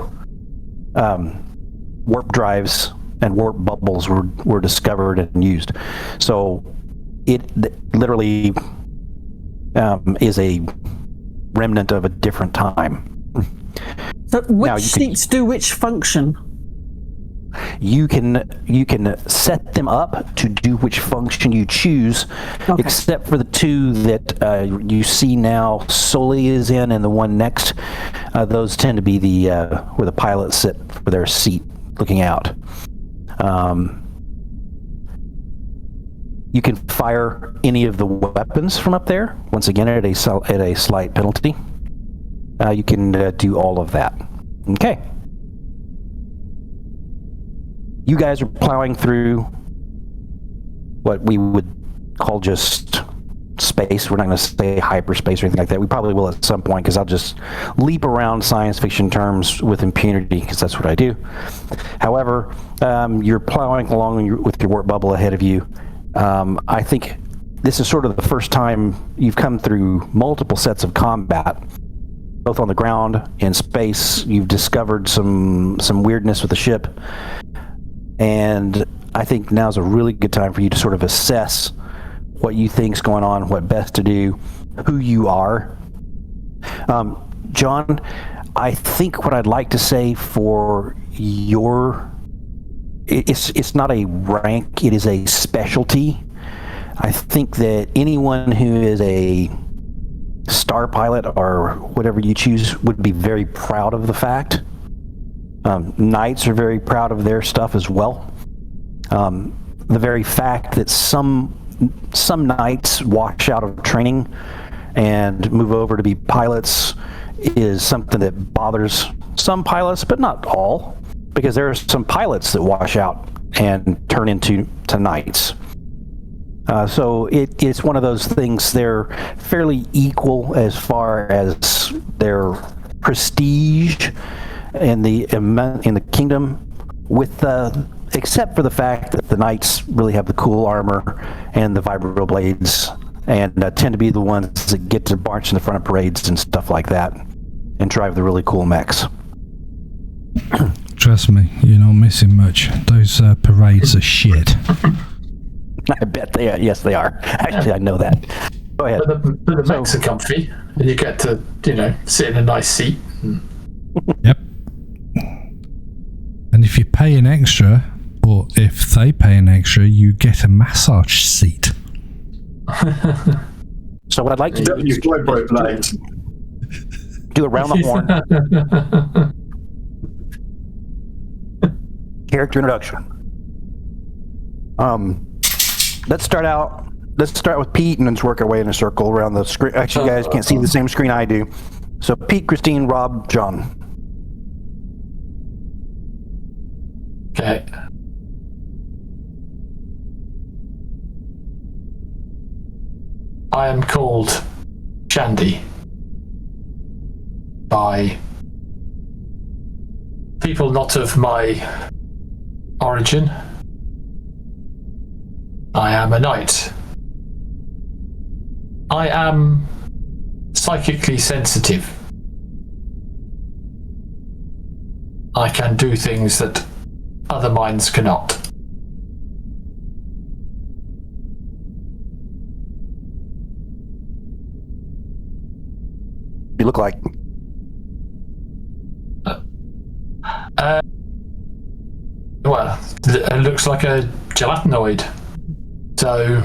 warp drives and warp bubbles were discovered and used. So it literally is a remnant of a different time. So which seats do which function? You can set them up to do which function you choose, except for the two that you see now. Sully is in, and the one next. Those tend to be the where the pilots sit for their seat, looking out. You can fire any of the weapons from up there. Once again, at a slight penalty. You can do all of that. Okay. You guys are plowing through what we would call just space. We're not going to say hyperspace or anything like that. We probably will at some point, because I'll just leap around science fiction terms with impunity, because that's what I do. However, you're plowing along with your warp bubble ahead of you. I think this is sort of the first time you've come through multiple sets of combat, both on the ground, in space. You've discovered some weirdness with the ship. And I think now's a really good time for you to sort of assess what you think's going on, what best to do, who you are. John, I think what I'd like to say for it's not a rank, it is a specialty. I think that anyone who is a star pilot or whatever you choose would be very proud of the fact. Knights are very proud of their stuff as well. The very fact that some knights wash out of training and move over to be pilots is something that bothers some pilots, but not all, because there are some pilots that wash out and turn into knights. So it's one of those things. They're fairly equal as far as their prestige in the kingdom, with except for the fact that the knights really have the cool armor and the vibro blades, and tend to be the ones that get to march in the front of parades and stuff like that, and drive the really cool mechs. Trust me, you're not missing much. Those parades are shit. I bet they are. Yes, they are. Actually, I know that. Go ahead. But the mechs are comfy, and you get to, sit in a nice seat. Yep. And if you pay an extra, or if they pay an extra, you get a massage seat. So what I'd like to do is do around the horn. Character introduction. Let's start with Pete and then just work our way in a circle around the screen. Actually, you guys can't see the same screen I do. So Pete, Christine, Rob, John. Okay. I am called Shandy by people not of my origin. I am a knight. I am psychically sensitive. I can do things that other minds cannot. You look like. Well, it looks like a gelatinoid. So,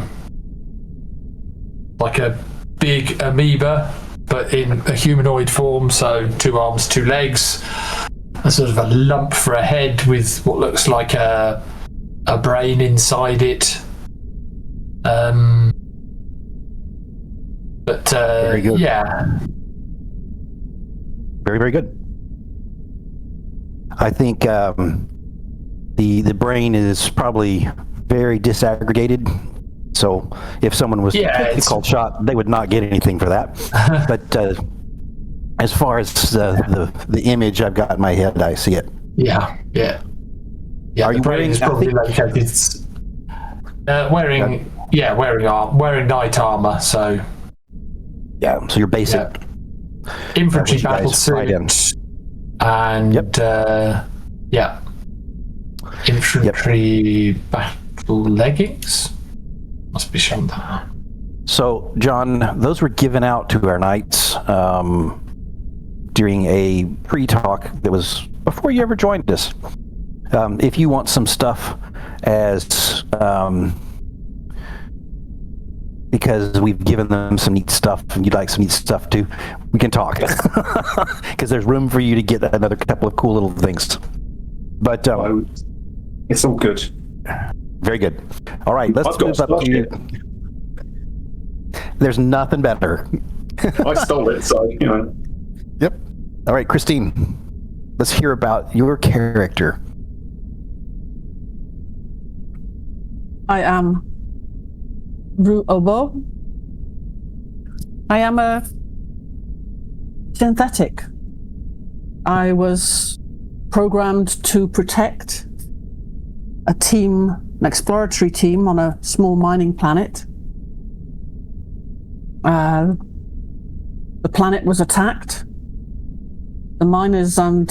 like a big amoeba, but in a humanoid form. So, 2 arms, 2 legs, a sort of a lump for a head with what looks like a brain inside it. Very good. Yeah. Very, very good. I think the brain is probably very disaggregated. So if someone was to take a cold shot, they would not get anything for that. But as far as the image I've got in my head, I see it. Yeah. Are you brain is probably located? Wearing knight armor. So yeah. So you're basic. Infantry battle suit and infantry battle leggings. Must be shown that. So John, those were given out to our knights during a pre-talk that was before you ever joined us. If you want some stuff as because we've given them some neat stuff and you'd like some neat stuff too, we can talk. Because there's room for you to get another couple of cool little things. But it's all good. Very good. All right, let's move up to you. There's nothing better. I stole it, so, Yep. All right, Christine, let's hear about your character. I am Ru Obo. I am a synthetic. I was programmed to protect a team, an exploratory team on a small mining planet. The planet was attacked. The miners and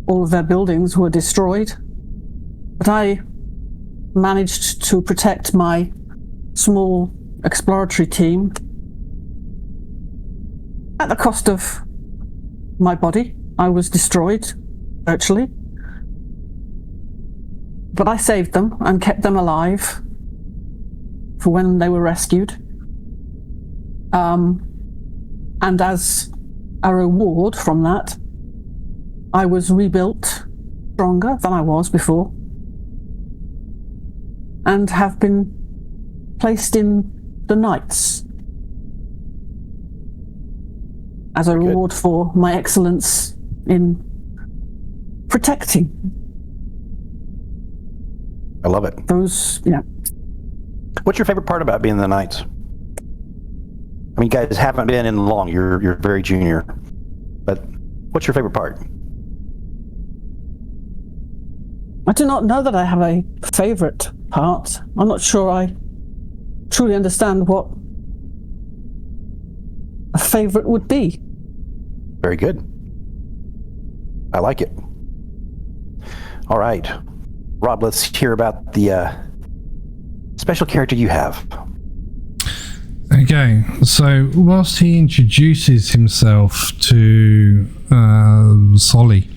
all of their buildings were destroyed. But I managed to protect my small exploratory team at the cost of my body. I was destroyed, virtually. But I saved them and kept them alive for when they were rescued. And as a reward from that, I was rebuilt stronger than I was before, and have been placed in the Knights as a reward for my excellence in protecting. I love it. Those, yeah. What's your favorite part about being the Knights? I mean, you guys haven't been in long. You're very junior. But what's your favorite part? I do not know that I have a favorite part. I'm not sure I truly understand what a favorite would be. Very good. I like it. All right. Rob, let's hear about the special character you have. Okay, so whilst he introduces himself to Solly,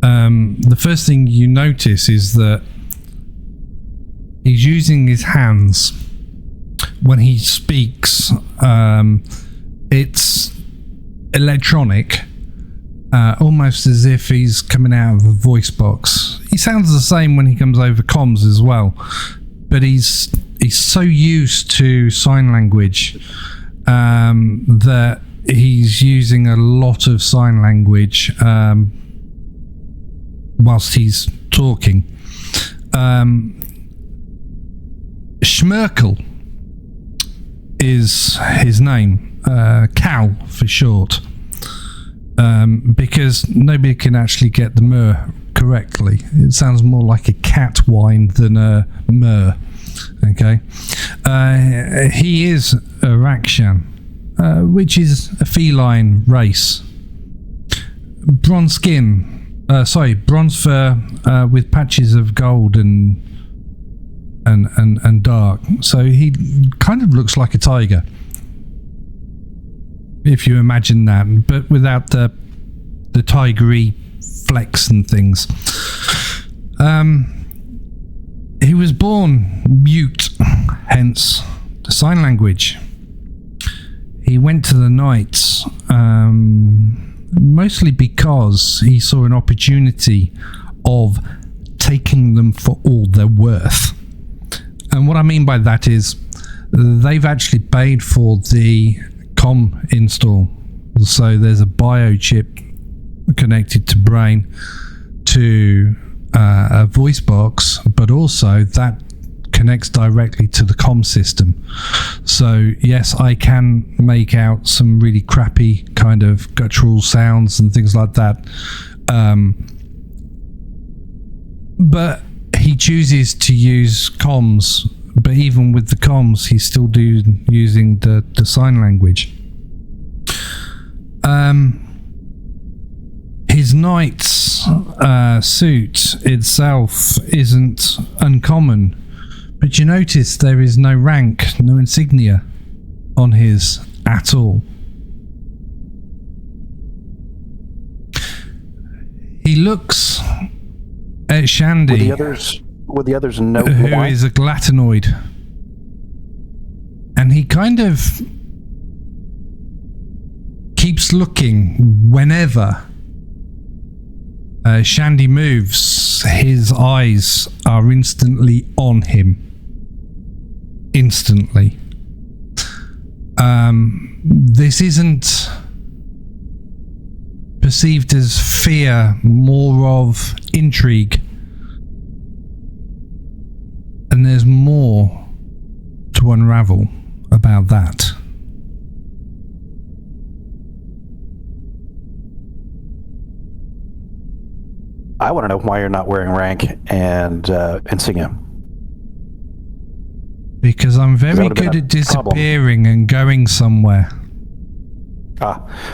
the first thing you notice is that he's using his hands. When he speaks, it's electronic, almost as if he's coming out of a voice box. He sounds the same when he comes over comms as well, but he's so used to sign language that he's using a lot of sign language whilst he's talking. Schmerkel is his name, Cal for short, because nobody can actually get the mur correctly. It sounds more like a cat whine than a mur. Okay, he is a Rakshan, which is a feline race. Bronze skin, bronze fur with patches of gold and dark. So he kind of looks like a tiger, if you imagine that, but without the tigery flex and things. He was born mute, hence the sign language. He went to the Knights mostly because he saw an opportunity of taking them for all they're worth. And what I mean by that is they've actually paid for the comm install. So there's a biochip connected to brain to a voice box, but also that connects directly to the comm system. So yes, I can make out some really crappy kind of guttural sounds and things like that, but he chooses to use comms. But even with the comms, he's still using the sign language. His knight's suit itself isn't uncommon, but you notice there is no rank, no insignia on his at all. He looks at Shandy, would the others know who why? is a glatinoid, and he kind of keeps looking whenever Shandy moves. His eyes are instantly on him. Instantly. This isn't perceived as fear, more of intrigue. And there's more to unravel about that. I want to know why you're not wearing rank and insignia. Because I'm very good at disappearing and going somewhere.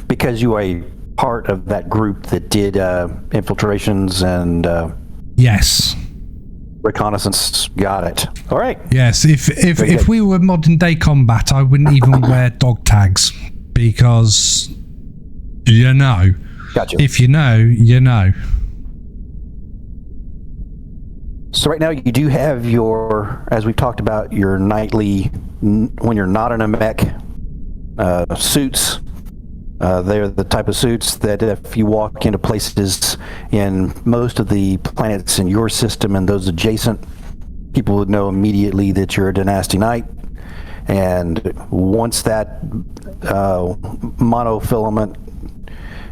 Because you are a part of that group that did infiltrations and yes, reconnaissance. Got it. All right. Yes, if we were modern day combat, I wouldn't even wear dog tags, because you know. Gotcha. If you know, you know. So right now you do have your, as we've talked about, your nightly, when you're not in a mech, suits. They're the type of suits that if you walk into places in most of the planets in your system and those adjacent, people would know immediately that you're a Dynasty Knight. And once that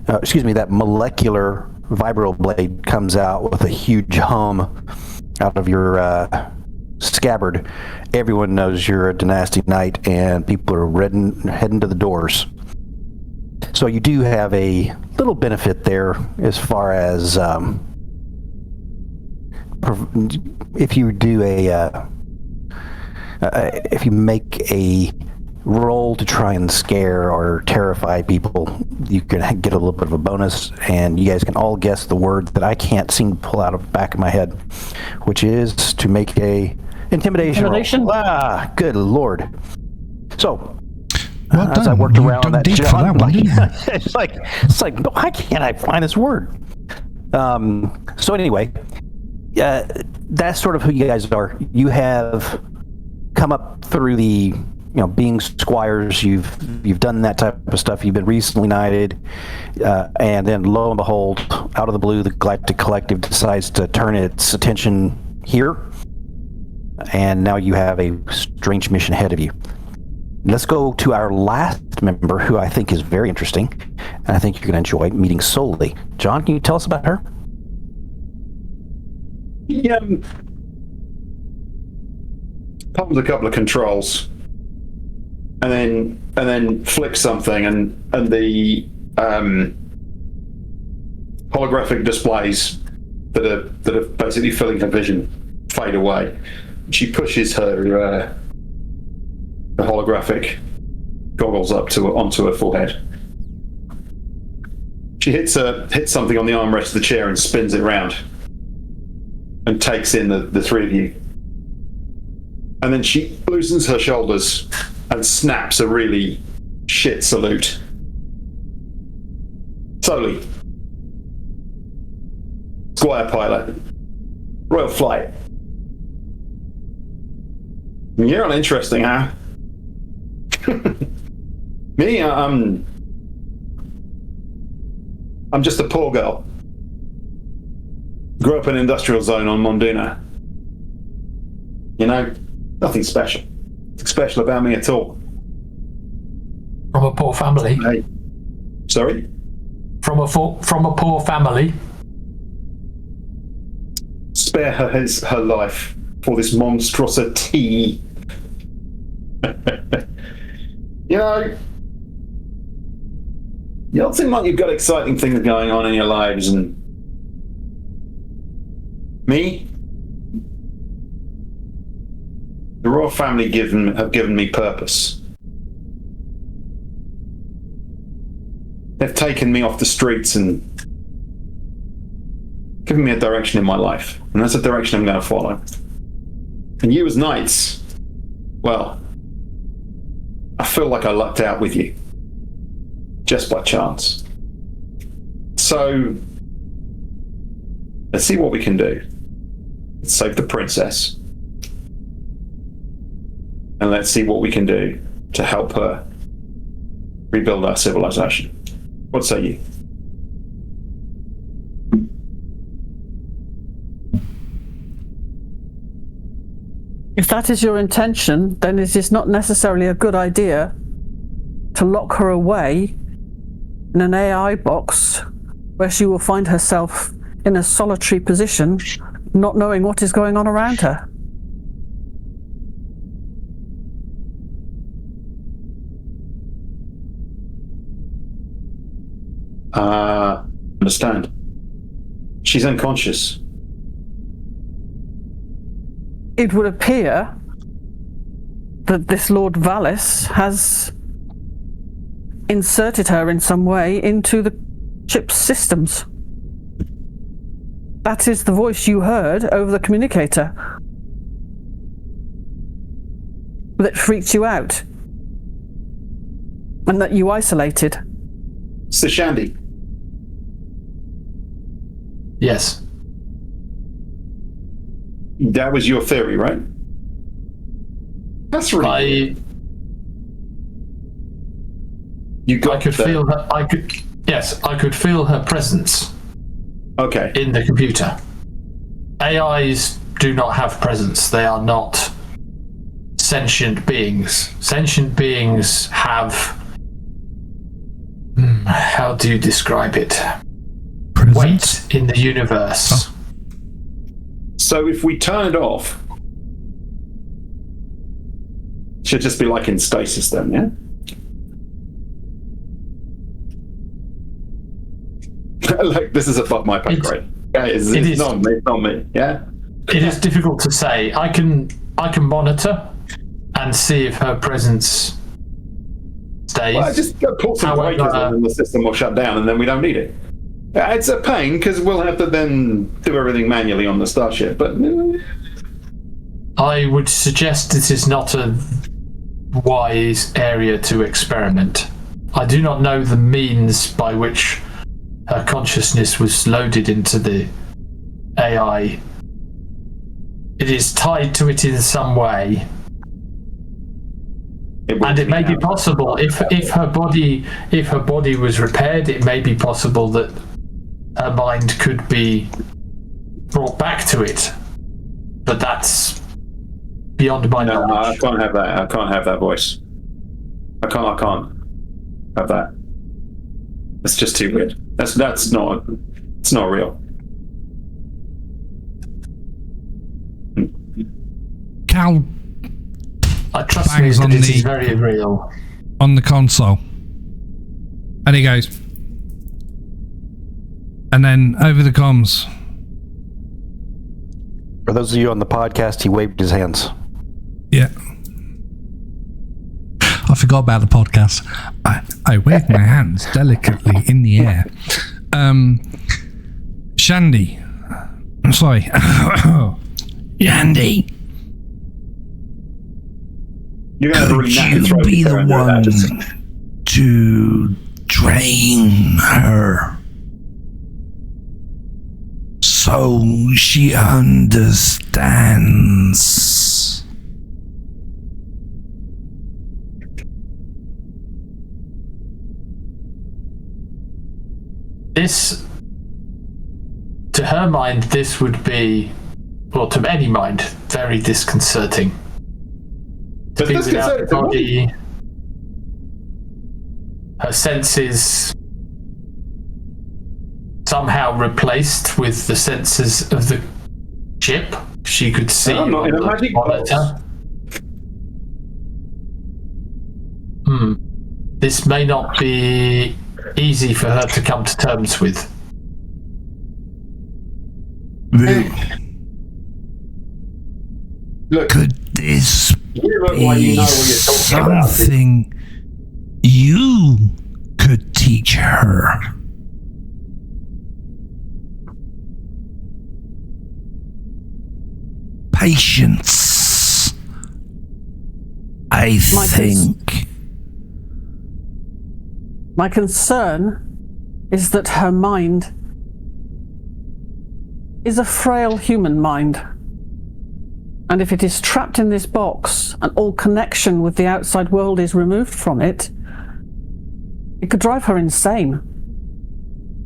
that molecular vibro blade comes out with a huge hum, out of your scabbard, everyone knows you're a dynasty knight, and people are heading to the doors. So you do have a little benefit there as far as if you do if you make a roll to try and scare or terrify people, you can get a little bit of a bonus, and you guys can all guess the word that I can't seem to pull out of the back of my head, which is to make a intimidation roll. Ah, good lord. So well as done. I worked You around that, dug deep for John, that one, didn't you? it's like why can't I find this word? So anyway, that's sort of who you guys are. You have come up through the, being squires. You've done that type of stuff. You've been recently knighted, and then lo and behold, out of the blue, the Galactic Collective decides to turn its attention here, and now you have a strange mission ahead of you. Let's go to our last member, who I think is very interesting, and I think you're going to enjoy meeting Soli. John, can you tell us about her? Yeah. Pumps a couple of controls, and then flicks something, and the holographic displays that are basically filling her vision fade away. She pushes her the holographic goggles up onto her forehead. She hits something on the armrest of the chair and spins it round, and takes in the three of you. And then she loosens her shoulders and snaps a really shit salute. Soli, Squire Pilot, Royal Flight. You're uninteresting, huh? Me, I'm just a poor girl. Grew up in an industrial zone on Monduna. Nothing special. Nothing special about me at all. From a poor family. Hey. Sorry? From a poor family. Spare her life for this monstrosity. You don't seem like you've got exciting things going on in your lives, and me? The royal family have given me purpose. They've taken me off the streets and given me a direction in my life, and that's a direction I'm going to follow. And you as knights, well, I feel like I lucked out with you, just by chance. So, let's see what we can do. Let's save the princess. And let's see what we can do to help her rebuild our civilization. What say you? If that is your intention, then it is not necessarily a good idea to lock her away in an AI box where she will find herself in a solitary position, not knowing what is going on around her. Understand. She's unconscious. It would appear that this Lord Valis has inserted her in some way into the ship's systems. That is the voice you heard over the communicator that freaked you out and that you isolated. It's the Shandy. Yes. That was your theory, right? That's right. I could feel her. I could feel her presence. Okay. In the computer. AIs do not have presence. They are not sentient beings. Sentient beings have. How do you describe it? Presence? Weight in the universe. So if we turn it off, it should just be like in stasis then, yeah? Like, this is above my pay grade. Yeah, it's not me, yeah? It is difficult to say. I can monitor and see if her presence stays. Well, just go pull some breakers and the system will shut down and then we don't need it. It's a pain because we'll have to then do everything manually on the starship, but... I would suggest this is not a wise area to experiment. I do not know the means by which her consciousness was loaded into the AI. It is tied to it in some way. And it may be possible if her body was repaired, it may be possible that her mind could be brought back to it. But that's beyond my knowledge. No, I can't have that. I can't have that voice. I can't have that. It's just too weird. It's not real. Cal trust me, bangs on this is very real. On the console. And he goes. And then over the comms. For those of you on the podcast, he waved his hands. Yeah. I forgot about the podcast. I waved my hands delicately in the air. Shandy. I'm sorry. Shandy. You're going to Could you be the one to train her so she understands? This, to her mind, this would be, or to any mind, very disconcerting. To be without a body, her senses somehow replaced with the senses of the ship. She could see on the monitor. This may not be easy for her to come to terms with. Look, could this be something you could teach her? Patience, I think. My concern is that her mind is a frail human mind. And if it is trapped in this box and all connection with the outside world is removed from it, it could drive her insane.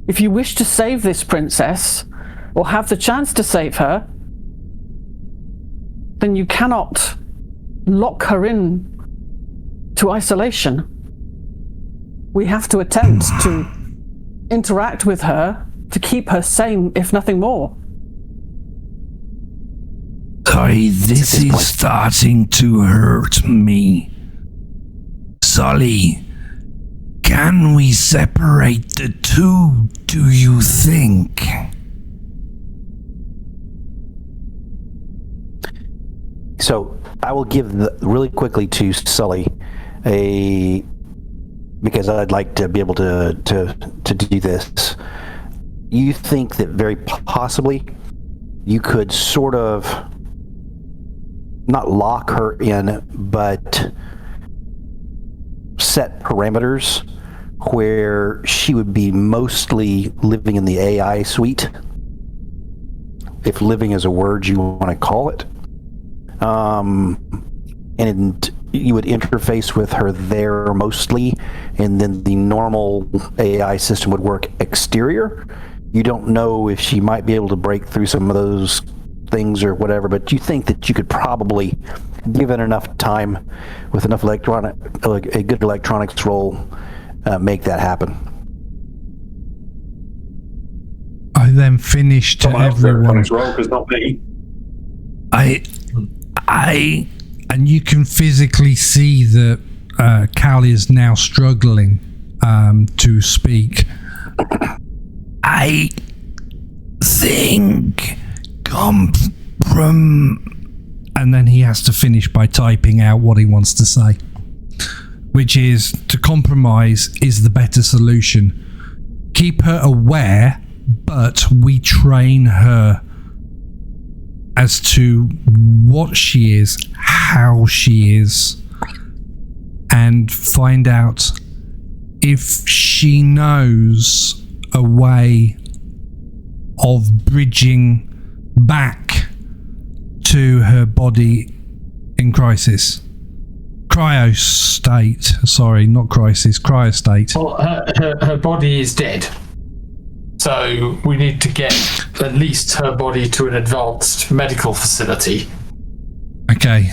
If you wish to save this princess, or have the chance to save her, then you cannot lock her in to isolation. We have to attempt to interact with her to keep her sane, if nothing more. This is starting to hurt me. Sully, can we separate the two, do you think? So I will give really quickly to Sully because I'd like to be able to do this. You think that very possibly you could sort of not lock her in, but set parameters where she would be mostly living in the AI suite, if living is a word you want to call it. And you would interface with her there mostly, and then the normal AI system would work exterior. You don't know if she might be able to break through some of those things or whatever, but you think that you could probably, given enough time with enough a good electronics roll, make that happen. I then finished to everyone. Roll, 'cause not me. And you can physically see that Cal is now struggling to speak. I think and then he has to finish by typing out what he wants to say, which is to compromise is the better solution. Keep her aware, but we train her as to what she is, how she is, and find out if she knows a way of bridging back to her body in crisis. Cryo state. Sorry, not crisis. Cryo state. Well, her body is dead. So we need to get at least her body to an advanced medical facility. Okay.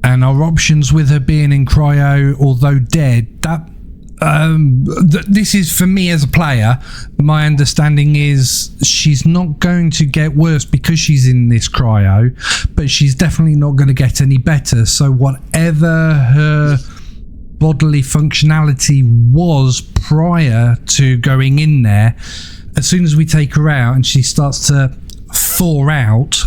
And our options with her being in cryo, although dead, that this is for me as a player. My understanding is she's not going to get worse because she's in this cryo, but she's definitely not going to get any better. So whatever her bodily functionality was prior to going in there, as soon as we take her out and she starts to thaw out,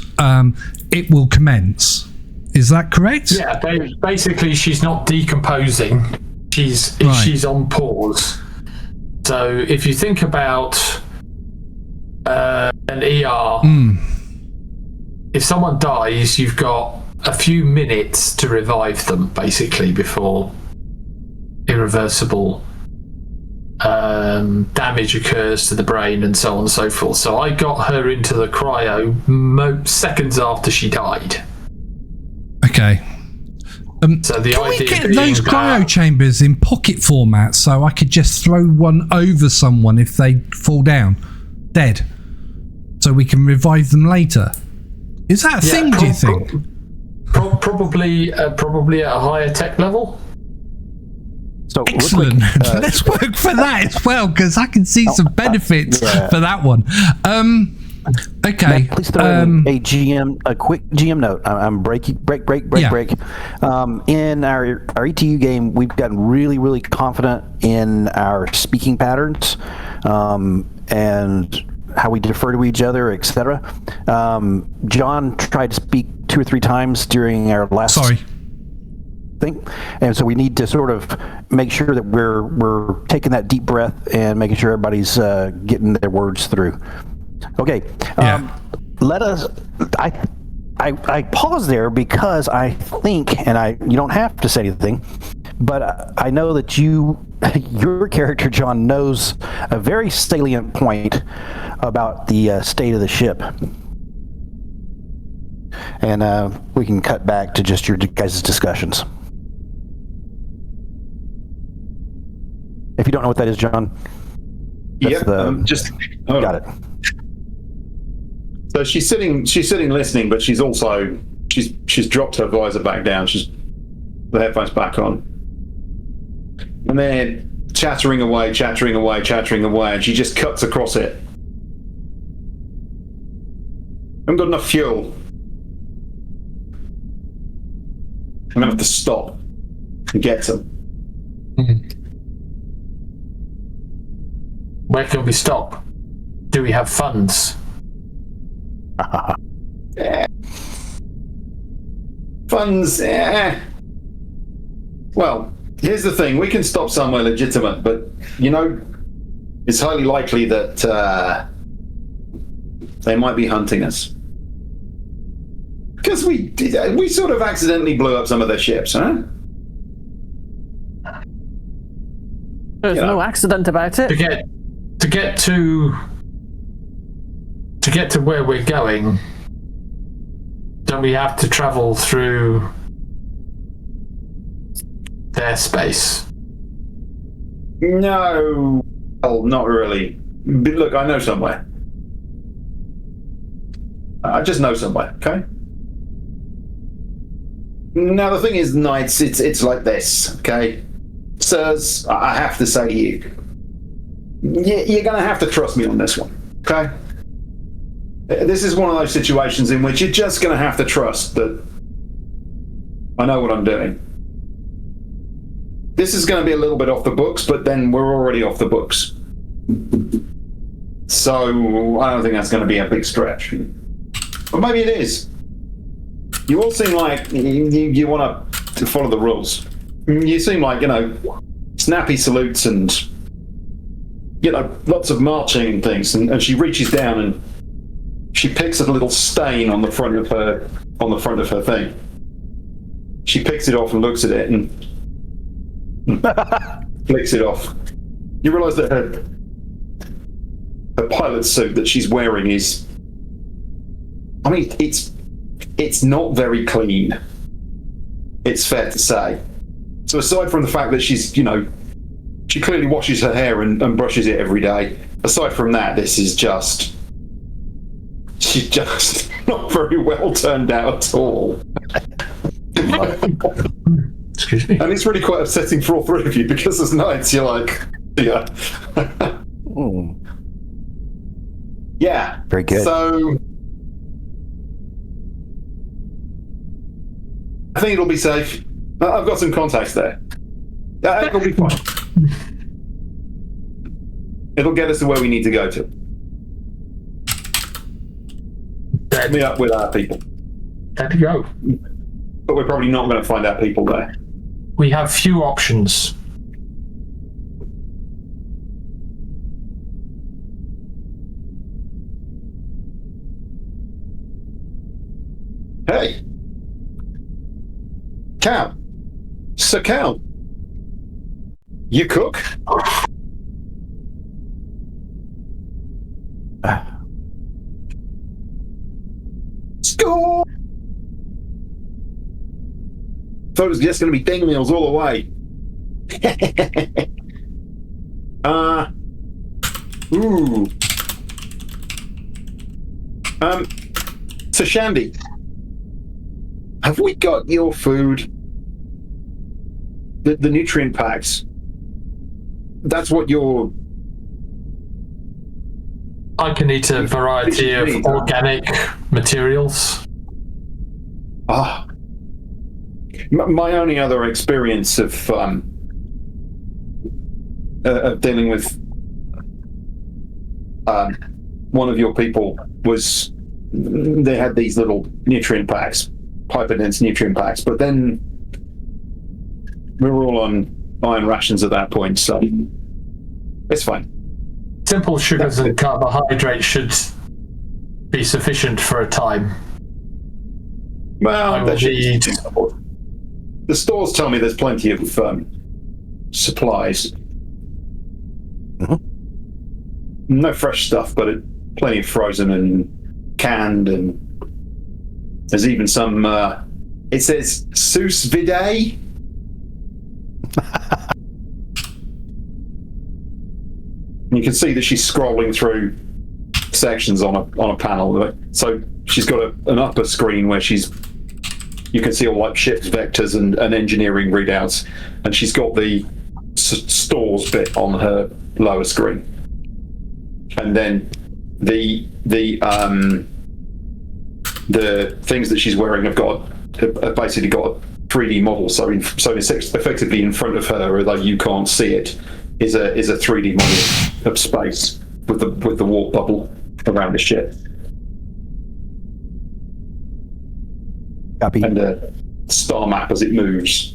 it will commence. Is that correct? Yeah, basically she's not decomposing. She's on pause. So if you think about an ER, if someone dies, you've got a few minutes to revive them, basically, before irreversible damage occurs to the brain and so on and so forth. So I got her into the cryo seconds after she died. Okay. So the can we idea get being those cryo that- chambers in pocket format so I could just throw one over someone if they fall down dead, so we can revive them later? Is that a thing? Do you think? Probably at a higher tech level. So Excellent. Let's work for that as well, because I can see some benefits for that one. Okay. Matt, please throw in a quick GM note. I'm break. In our ETU game, we've gotten really confident in our speaking patterns and how we defer to each other, etc. John tried to speak 2 or 3 times during our last thing, and so we need to sort of make sure that we're taking that deep breath and making sure everybody's getting their words through. Okay. Let us. I pause there because I think, and you don't have to say anything, but I know that your character John knows a very salient point about the state of the ship, and we can cut back to just your guys' discussions. If you don't know what that is, John. Yep. Got it. So she's sitting listening, but she's also she's dropped her visor back down. She's the headphones back on, and they're chattering away, and she just cuts across it. I haven't got enough fuel. I'm gonna have to stop and get some. Where can we stop? Do we have funds? Funds, Well, here's the thing. We can stop somewhere legitimate, but, it's highly likely that they might be hunting us. Because we sort of accidentally blew up some of their ships, huh? There's no accident about it. To get to where we're going, don't we have to travel through their space? No, well, not really. But look, I know somewhere. I just know somewhere, okay? Now the thing is, Knights, it's like this, okay? Sirs, I have to say to you, you're going to have to trust me on this one, okay? This is one of those situations in which you're just going to have to trust that I know what I'm doing. This is going to be a little bit off the books, but then we're already off the books. So I don't think that's going to be a big stretch. But maybe it is. You all seem like you want to follow the rules. You seem like, snappy salutes and, lots of marching and things. And she reaches down and she picks a little stain on the front of her thing. She picks it off and looks at it and flicks it off. You realise that her pilot suit that she's wearing is, it's not very clean. It's fair to say. So aside from the fact that she's, she clearly washes her hair and brushes it every day. Aside from that, she's just not very well turned out at all. Excuse me. And it's really quite upsetting for all three of you because there's nights you're like, yeah. Yeah. Very good. So I think it'll be safe. I've got some contacts there. It'll be fine. It'll get us to where we need to go to. Set me up with our people. There we go. But we're probably not going to find our people there. We have few options. Hey! Cal! Sir Cal! You cook? Score! Thought it was just going to be ding meals all the way. Ooh. So Shandy, have we got your food? The nutrient packs. That's what you're... I can eat a variety of organic materials. Ah. My only other experience of dealing with one of your people was they had these little nutrient packs, hyperdense nutrient packs, but then we were all on iron rations at that point, so it's fine. Simple sugars and carbohydrates should be sufficient for a time. Well, the stores tell me there's plenty of supplies. No fresh stuff, but plenty of frozen and canned, and there's even some. It says sous vide. You can see that she's scrolling through sections on a panel. So she's got an upper screen where you can see all like shift vectors and engineering readouts, and she's got the stores bit on her lower screen, and then the things that she's wearing have basically got a 3D model. So it's effectively in front of her, although you can't see it, is a 3D model of space with the warp bubble around the ship. Copy. And a star map as it moves.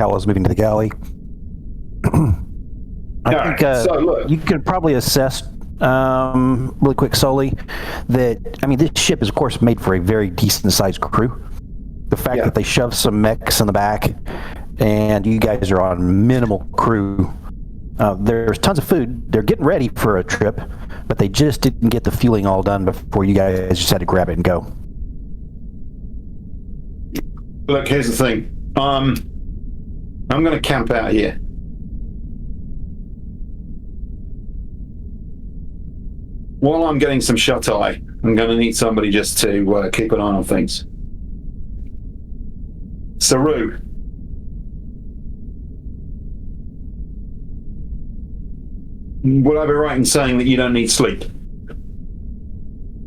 Cal is moving to the galley. I think so look, you could probably assess really quick, Sully, that, I mean, this ship is, of course, made for a very decent-sized crew. The fact that they shove some mechs in the back and you guys are on minimal crew, there's tons of food. They're getting ready for a trip, but they just didn't get the fueling all done before you guys just had to grab it and go. Look, here's the thing. I'm going to camp out here. While I'm getting some shut-eye, I'm going to need somebody just to keep an eye on things. Saru. Would I be right in saying that you don't need sleep?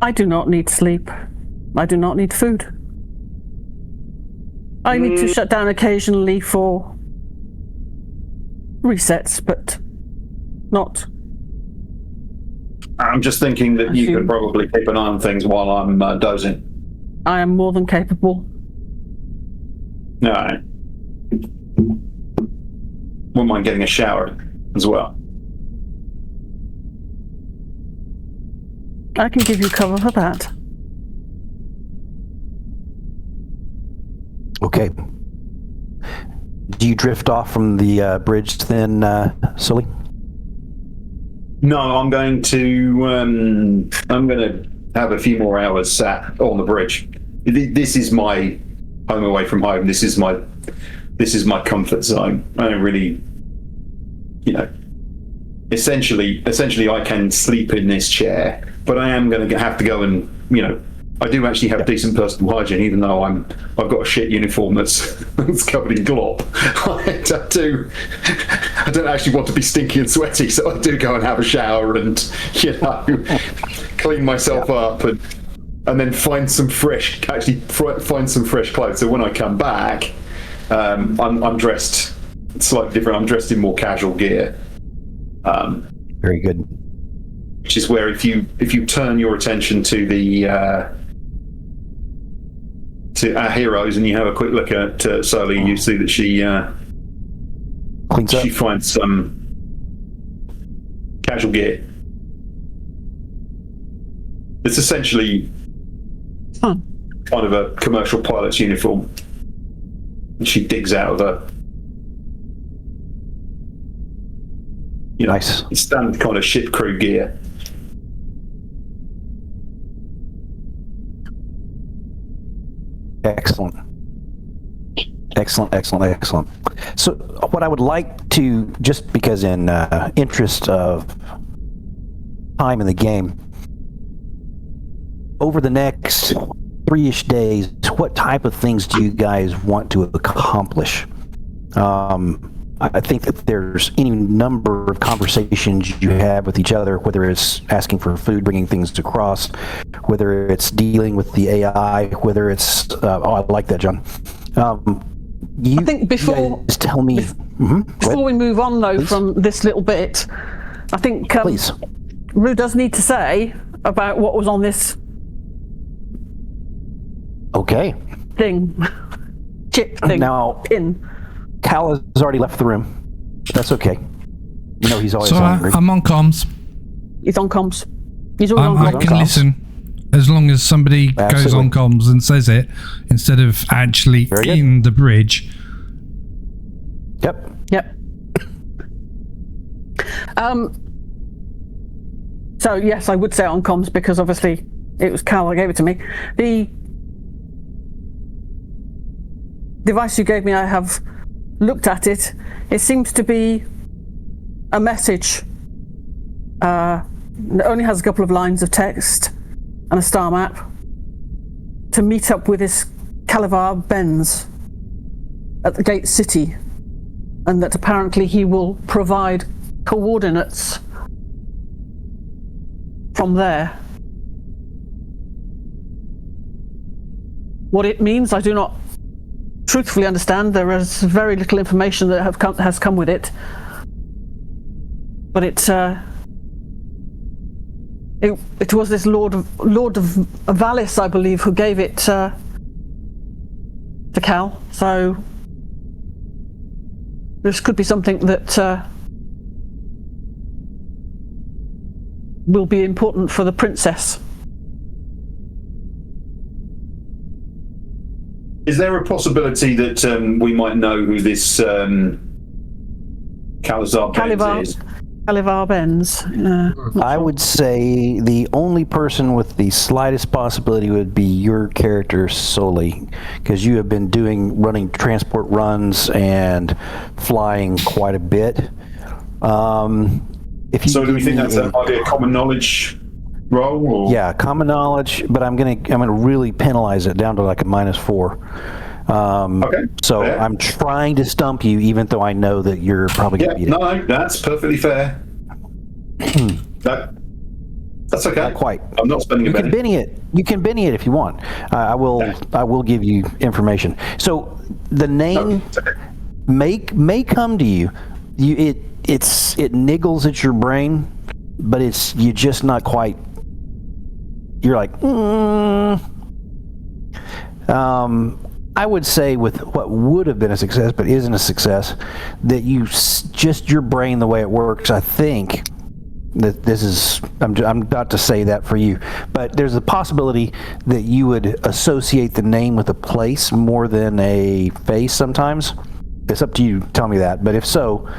I do not need sleep. I do not need food. I need to shut down occasionally for resets, but not. I'm just thinking that you could probably keep an eye on things while I'm dozing. I am more than capable. All right. Wouldn't mind getting a shower as well. I can give you cover for that. Okay. Do you drift off from the bridge then, Sully? No, I'm going to have a few more hours sat on the bridge. This is my home away from home. This is my comfort zone. I don't really, essentially I can sleep in this chair, but I am going to have to go and, I do actually have decent personal hygiene, even though I've got a shit uniform that's covered in glop. I don't actually want to be stinky and sweaty, so I do go and have a shower and clean myself up and then find some fresh clothes. So when I come back, I'm dressed slightly different. I'm dressed in more casual gear. Very good. Which is where if you turn your attention to to our heroes and you have a quick look at Sully, you see that she finds some casual gear. It's essentially kind of a commercial pilot's uniform. And she digs out of nice standard kind of ship crew gear. Excellent. So what I would like to, just because in interest of time in the game, over the next 3-ish days, what type of things do you guys want to accomplish? I think that there's any number of conversations you have with each other, whether it's asking for food, bringing things across, whether it's dealing with the AI, whether it's... I like that, John. I think before... Guys tell me... Before we move on, though, from this little bit, I think please. Rue does need to say about what was on this... Okay. Thing. Chip thing. Now... Pin. Cal has already left the room. That's okay. He's always hungry. I'm on comms. He's on comms. He's always on comms. I can listen as long as somebody goes on comms and says it instead of actually in the bridge. Yep. So yes, I would say on comms because obviously it was Cal that gave it to me. The device you gave me, I have looked at it. It seems to be a message. It only has a couple of lines of text and a star map to meet up with this Calivar Benz at the Gate City, and that apparently he will provide coordinates from there. What it means, I do not truthfully understand. There is very little information that has come with it, but it was this Lord of Valis, I believe, who gave it to Cal. So this could be something that will be important for the princess. Is there a possibility that we might know who this Calivar Benz is? Calivar Benz. I would say the only person with the slightest possibility would be your character solely, because you have been running transport runs and flying quite a bit. So do we think that might be a common knowledge roll? Or? Yeah, common knowledge, but I'm gonna really penalize it down to like a -4. Okay. So fair. I'm trying to stump you, even though I know that you're probably gonna beat it. No, that's perfectly fair. That's okay. Not quite. I'm not spending a You can penny. Benny it. You can Benny it if you want. I will give you information. So the name it's okay. may come to you. It niggles at your brain, but you're just not quite. You're like, I would say with what would have been a success but isn't a success, that just your brain, the way it works, I think that this is, I'm about to say that for you, but there's a possibility that you would associate the name with a place more than a face sometimes. It's up to you to tell me that, but if so,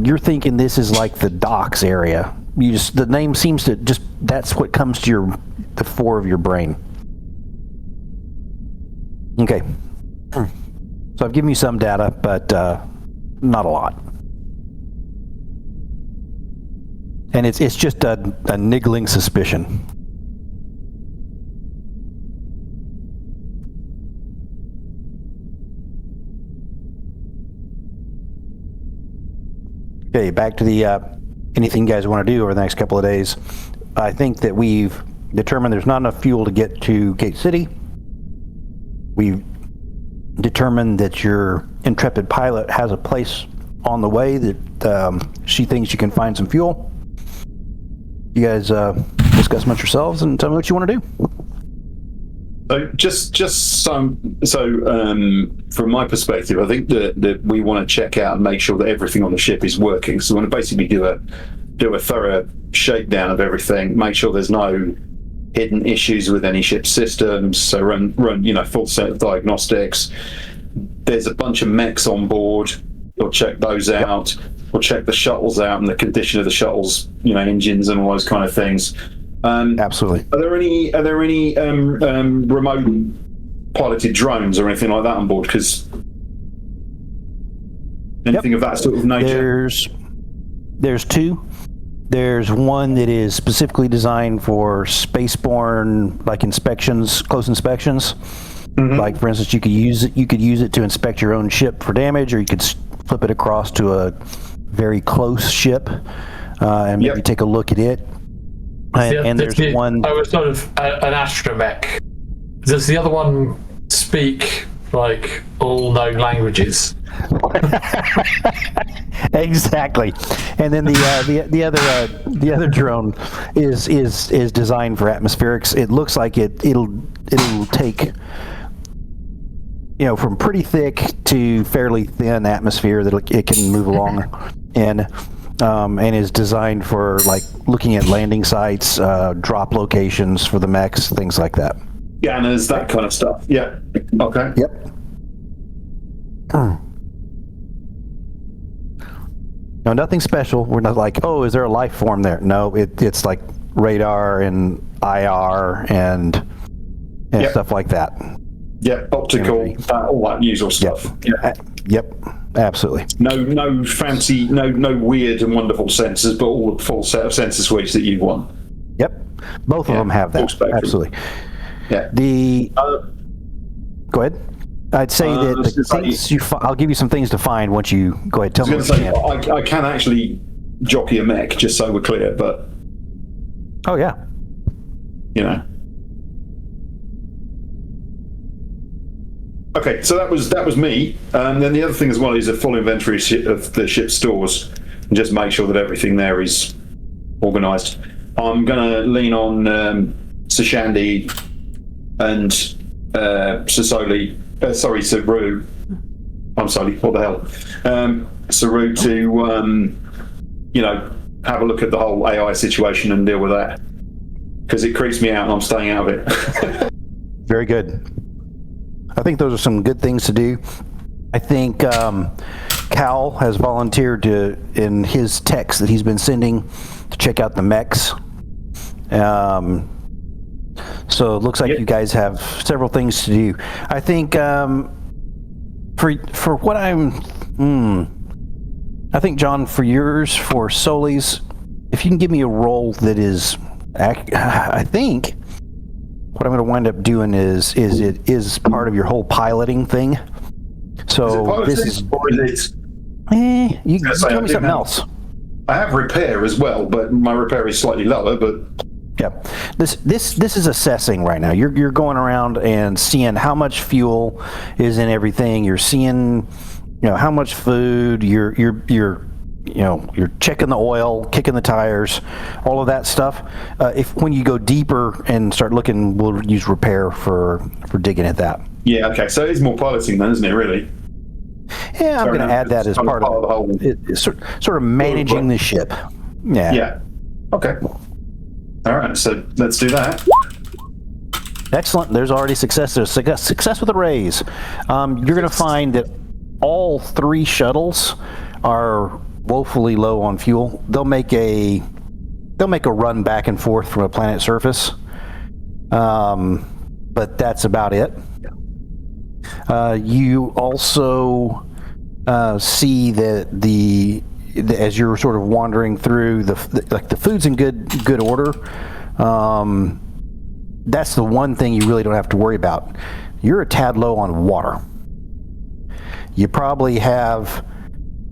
you're thinking this is like the docks area. The name seems to just, that's what comes to the fore of your brain. Okay. So I've given you some data, but not a lot. And it's just a niggling suspicion. Okay, back to the anything you guys want to do over the next couple of days. I think that we've determined there's not enough fuel to get to Gate City. We've determined that your intrepid pilot has a place on the way that she thinks you can find some fuel. You guys discuss amongst yourselves and tell me what you want to do. So from my perspective, I think that we want to check out and make sure that everything on the ship is working. So we want to basically do a thorough shakedown of everything, make sure there's no hidden issues with any ship systems. So run full set of diagnostics. There's a bunch of mechs on board. We'll check those out. We'll check the shuttles out and the condition of the shuttles, engines and all those kind of things. Absolutely. Are there any remote piloted drones or anything like that on board? Because anything of that sort of nature. There's two. There's one that is specifically designed for spaceborne, like inspections, close inspections. Mm-hmm. Like, for instance, you could use it to inspect your own ship for damage, or you could flip it across to a very close ship and maybe take a look at it. And there's one. I was sort of an astromech. Does the other one speak like all known languages? Exactly. And then the other drone is designed for atmospherics. It looks like it'll take from pretty thick to fairly thin atmosphere that it can move along in, and is designed for like looking at landing sites, drop locations for the mechs, things like that. Scanners, that kind of stuff. Yeah. Okay. Yep. No, nothing special. We're not like, is there a life form there? No, it's like radar and IR and stuff like that. Yeah, optical, all that usual stuff. Yep, absolutely. No fancy, no weird and wonderful sensors, but all the full set of sensor suites that you want. Yep, both of them have that. Absolutely. Yeah. Go ahead. I'd say that the things I'll give you some things to find once you go ahead. Tell me what you can. I can actually jockey a mech, just so we're clear, but. Oh yeah. Okay, so that was me. Then the other thing as well is a full inventory of the ship's stores, and just make sure that everything there is organised. I'm going to lean on Sashandi and Saru. I'm sorry, what the hell? Saru to, have a look at the whole AI situation and deal with that. Because it creeps me out and I'm staying out of it. Very good. I think those are some good things to do. I think Cal has volunteered in his text that he's been sending to check out the mechs. So it looks like you guys have several things to do. I think for what I think, John, for Sully's, if you can give me a role that is, I think what I'm going to wind up doing is it is part of your whole piloting thing. So this is. You can tell me something else. I have repair as well, but my repair is slightly lower. But Yeah, this is assessing right now. You're going around and seeing how much fuel is in everything. You're seeing, how much food. You're checking the oil, kicking the tires, all of that stuff. When you go deeper and start looking, we'll use repair for digging at that. Yeah. Okay. So it's more piloting then, isn't it? Really? Yeah, I'm going to add that as part of the whole. It's sort of managing the ship. Yeah. Yeah. Okay. All right, so let's do that. Excellent. There's already success. There's success with a raise. You're going to find that all 3 shuttles are woefully low on fuel. They'll make a run back and forth from a planet surface, but that's about it. You also see that as you're sort of wandering through the food's in good order. That's the one thing you really don't have to worry about. You're a tad low on water. You probably have,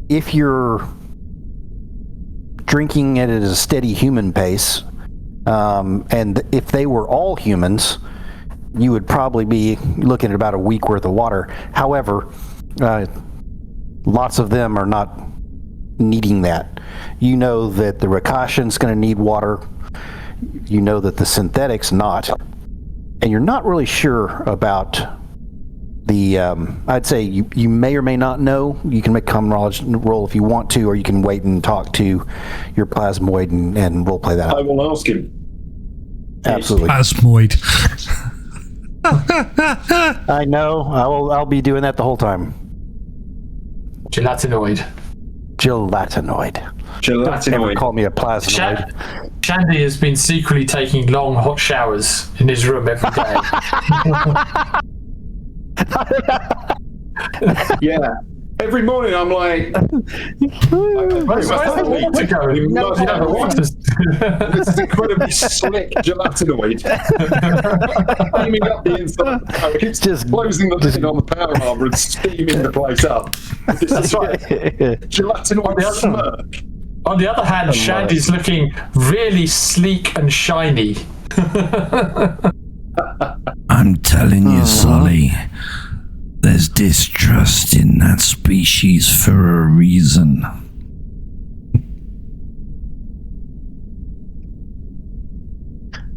if you're drinking it at a steady human pace, and if they were all humans, you would probably be looking at about a week worth of water. However, lots of them are not needing that. You know that the Rakashan's going to need water. You know that the synthetics not. And you're not really sure about the, I'd say you may or may not know. You can make a common knowledge roll if you want to, or you can wait and talk to your plasmoid and role play that out. I will ask him. Absolutely. Plasmoid. I know. I'll be doing that the whole time. Gelatinoid. Never call me a plasmoid. Shandy has been secretly taking long hot showers in his room every day. Yeah. Every morning I'm like, Where's the water going? This is incredibly slick gelatinoid. Steaming up the inside. It's just closing the lid on the power armor and steaming the place up. That's right. Gelatinoid smirk. On the other hand, Shandy's looking really sleek and shiny. I'm telling you, Sully, there's distrust in that species for a reason.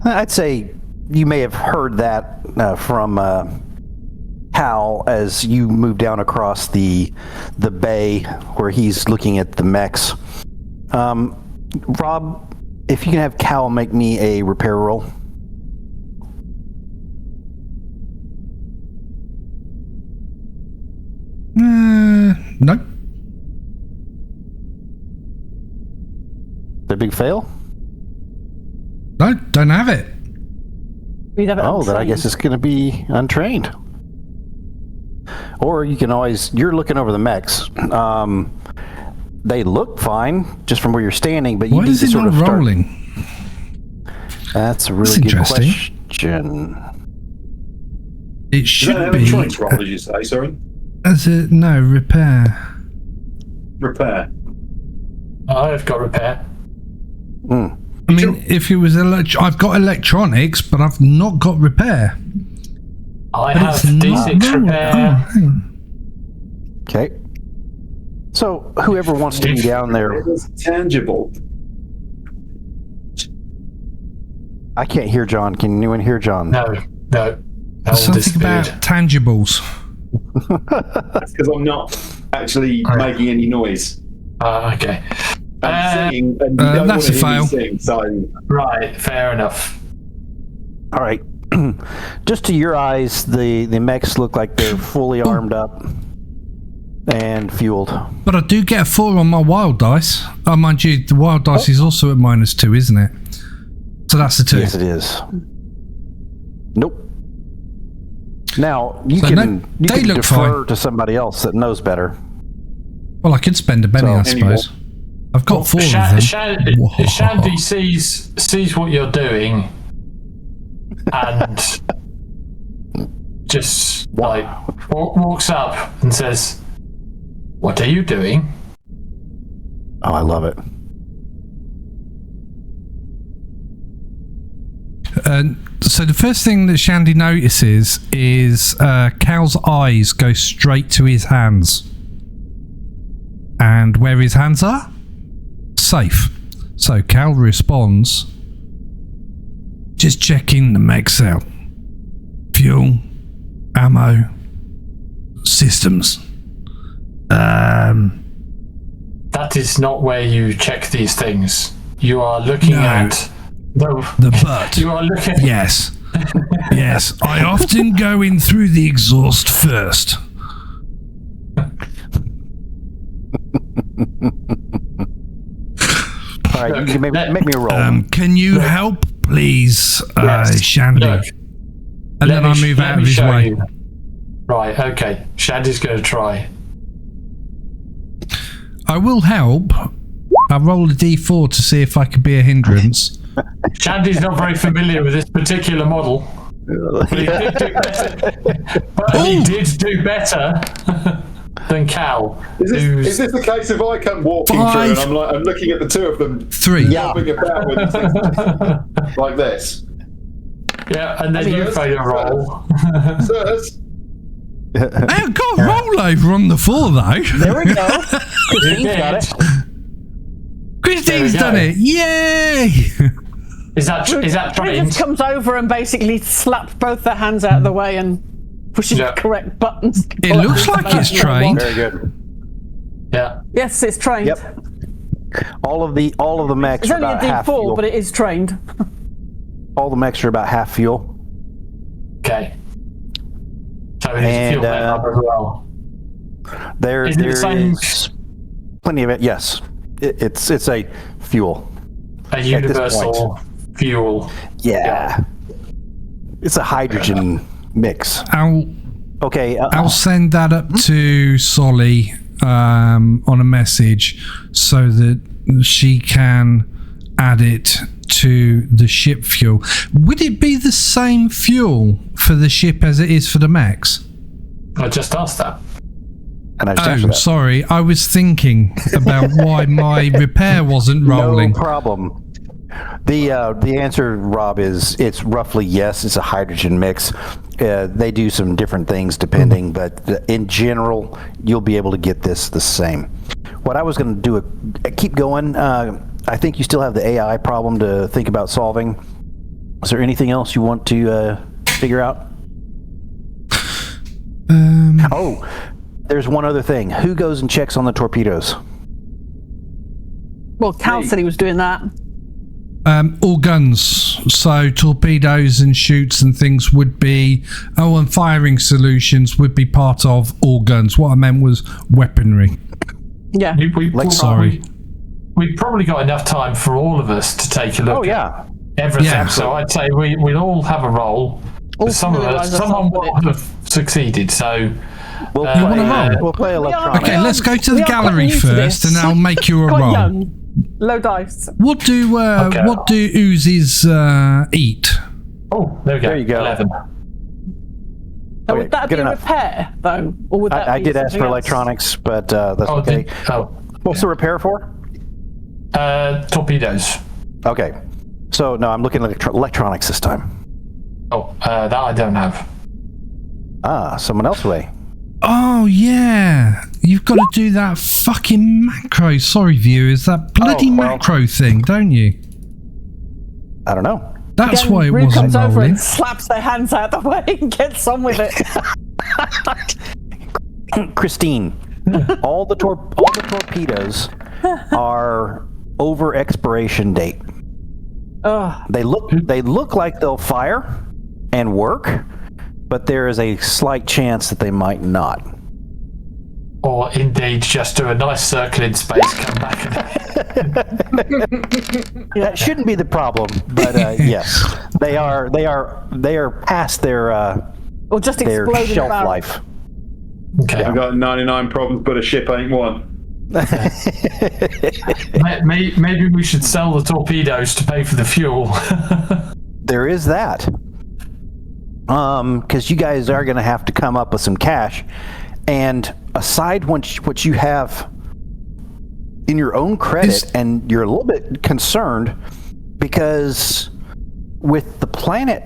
I'd say you may have heard that from Hal as you move down across the bay where he's looking at the mechs. Rob, if you can have Cal make me a repair roll. No. The big fail? No, don't have it. We'd have it Then I untrained. guess it's going to be untrained. Or you can always, you're looking over the mechs. They look fine just from where you're standing, but you Why need is to it sort not of start. rolling? That's a That's really good interesting. question. It Is that should an be. electronics roll, did you say? Sorry? As a no repair. Repair. I've got repair. I mean, if it was I've got electronics, but I've not got repair. I But have it's not D6 rolling. repair. Oh, hang on. Okay. So whoever wants to be down there, It is tangible. I can't hear John. Can anyone hear John? No. All Something about disappeared. tangibles. That's because I'm not actually making any noise. Okay. I'm singing, and you don't that's want to a hear me fail. sing, so Right, fair enough. All right. Just to your eyes, the mechs look like they're fully armed up and fueled. But I do get a 4 on my wild dice. Oh, mind you, the wild dice is also at -2, isn't it? So that's the 2. Yes, it is. Nope. Now you So can they look defer fine. to somebody else that knows better. Well, I could spend a penny, I suppose. I've got 4 of them. Whoa. Shandy sees what you're doing and just like walks up and says, "What are you doing?" Oh, I love it. So the first thing that Shandy notices is Cal's eyes go straight to his hands. And where his hands are? Safe. So Cal responds, just checking the mechs out. Fuel, ammo, systems. That is not where you check these things. You are looking at The butt. You are looking. Yes. Yes. I often go in through the exhaust first. All right, you can make me a roll. Can you help, please, Yes. Shandy? Look, And then I move out of his show way. you. Right, okay. Shandy's going to try. I will help. I roll a d4 to see if I can be a hindrance. Shandy's not very familiar with this particular model. But he did do better than Cal. Is this the case if I come walking through and I'm looking at the two of them 3. jumping about with things like this? Yeah, and then you fail your roll. Sirs, I've got a rollover on the 4 though. There we go. Christine's got it. Christine's There we go. done it. Yay! Is that He trained? just comes over and basically slaps both their hands out of the way and pushes Yeah. the correct buttons. It looks like it's trained. Very good. Yeah. Yes, it's trained. Yep. All of the mechs It's are only a about half D4, fuel. but it is trained. All the mechs are about half fuel. Okay. So it is fuel up as well. There Is it the same- is plenty of it. Yes, it's a fuel. A universal fuel. Yeah. It's a hydrogen mix. Okay. I'll send that up to Solly on a message so that she can add it to the ship fuel. Would it be the same fuel for the ship as it is for the mechs? I just asked that. And I just Oh, answered that. sorry. I was thinking about why my repair wasn't rolling. No problem. The answer, Rob, is it's roughly yes. It's a hydrogen mix. They do some different things depending, but in general, you'll be able to get this the same. What I was going to do, keep going. I think you still have the AI problem to think about solving. Is there anything else you want to figure out? Oh, there's one other thing. Who goes and checks on the torpedoes? Well, Cal said he was doing that. All guns, so torpedoes and shoots and things would be, and firing solutions would be part of all guns. What I meant was weaponry. Yeah. Sorry. We've probably got enough time for all of us to take a look Oh, yeah. at everything. Yeah. So I'd say we'll all have a roll. All Some of familiarise us, ourselves someone with will have succeeded. So We'll You wanna roll? We'll play electronics. Okay, let's go to the we are quite gallery new to first, this. and I'll make you a Quite roll. young. Low dice. What do oozes eat? oh, there we go. There you go. 11. Now, Okay, would that good be enough. repair, though? Or would that I be did ask something for else? electronics, but that's Oh, okay. What's the repair for? torpedoes. Okay. So, no, I'm looking at electronics this time. Oh, that I don't have. Ah, someone else way. Oh yeah, you've got to do that fucking macro. Sorry, viewers, that bloody macro thing, don't you? I don't know. That's Again, why it Rue wasn't comes over rolling. and slaps their hands out the way and gets on with it. Christine, all the torpedoes are over expiration date. Ugh. They look like they'll fire and work, but there is a slight chance that they might not. Or indeed, just do a nice circle in space, come back That shouldn't be the problem, but yes, they are past their Or just their explode in shelf the barrel. life. Okay. I've got 99 problems, but a ship ain't one. Maybe we should sell the torpedoes to pay for the fuel. There is that. Because you guys are going to have to come up with some cash, and aside what you have in your own credit, and you're a little bit concerned because with the planet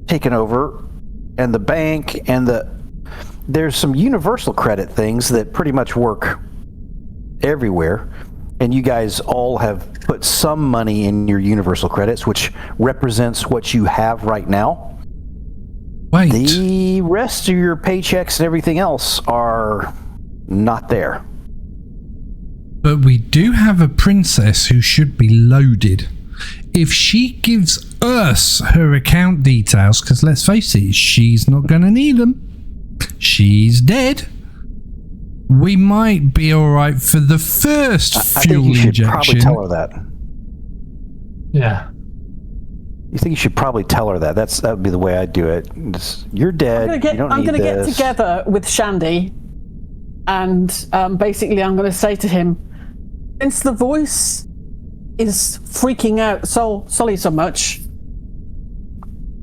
taken over and the bank and there's some universal credit things that pretty much work everywhere, and you guys all have put some money in your universal credits, which represents what you have right now. Wait. The rest of your paychecks and everything else are not there. But we do have a princess who should be loaded. If she gives us her account details, because let's face it, she's not going to need them. She's dead. We might be all right for the first fuel I think you should injection. probably tell her that. Yeah. You think you should probably tell her that. That would be the way I'd do it. You're dead. I'm going to get together with Shandy, and basically I'm going to say to him, since the voice is freaking out Sully so much,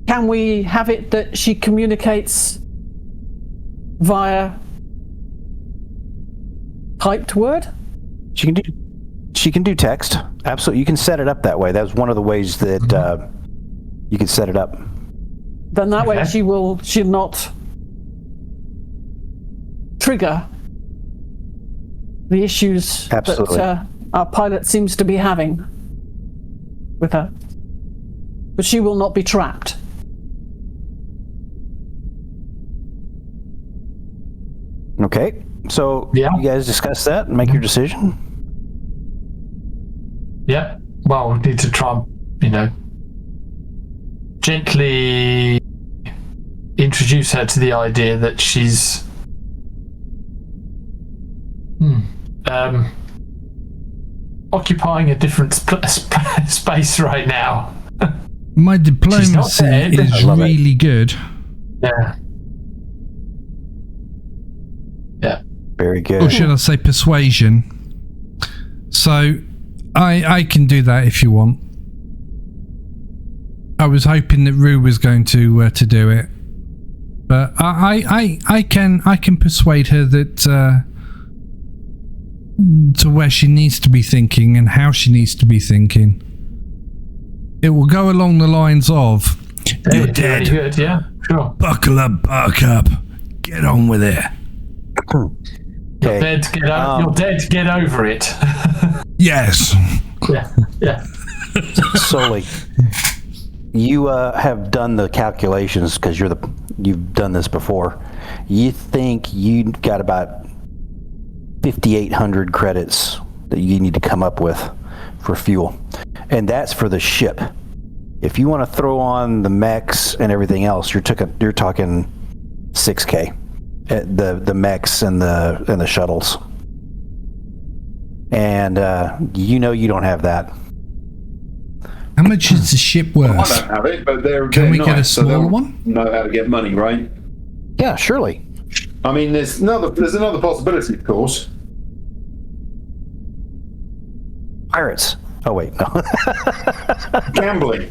can we have it that she communicates via typed word? She can do text. Absolutely. You can set it up that way. That's one of the ways that you can set it up. Then that way she'll not trigger the issues that our pilot seems to be having with her. But she will not be trapped. Okay. So you guys discuss that and make your decision? Yeah. Well, we need to try and, gently introduce her to the idea that she's occupying a different space right now. My diplomacy is really good. Yeah. Yeah. Very good. Or should I say persuasion? So I can do that if you want. I was hoping that Rue was going to do it, but I can persuade her that to where she needs to be thinking and how she needs to be thinking. It will go along the lines of, "You're dead. Good, yeah, sure. Buckle up, Buttercup. Get on with it." You're dead to get over it. Yes. Yeah. Solely. You have done the calculations because you've done this before. You think you got about 5,800 credits that you need to come up with for fuel, and that's for the ship. If you want to throw on the mechs and everything else, you're talking 6K. The mechs and the shuttles, and you don't have that. How much is the ship worth? I don't have it, but Can we get a nice, so smaller they'll one? know how to get money, right? Yeah, surely. I mean, there's another possibility, of course. Pirates. Oh wait, no. Gambling.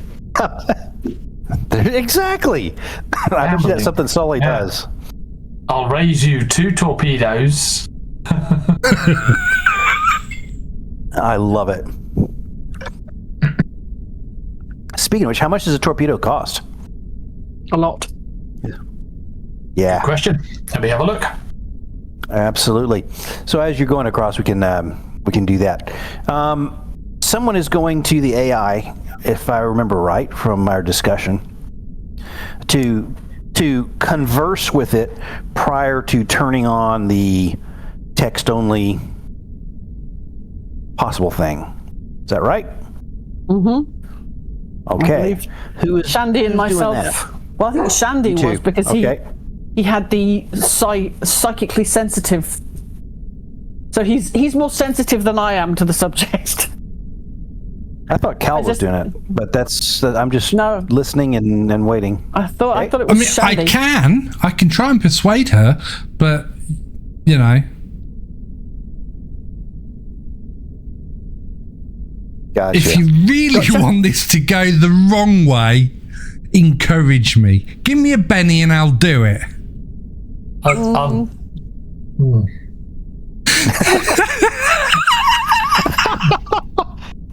Exactly. I bet that's something Sully does. I'll raise you 2 torpedoes. I love it. Speaking of which, how much does a torpedo cost? A lot. Yeah. Question. Let me have a look. Absolutely. So as you're going across, we can do that. Someone is going to the AI, if I remember right from our discussion, to converse with it prior to turning on the text-only possible thing. Is that right? Mm-hmm. Okay. Who is Shandy and myself? Well, I think Shandy was because he had the psychically sensitive. So he's more sensitive than I am to the subject. I thought Cal was doing it, but I'm just listening and waiting. I thought it was Shandy. I can try and persuade her, but Gotcha. If you really want this to go the wrong way, encourage me. Give me a penny and I'll do it.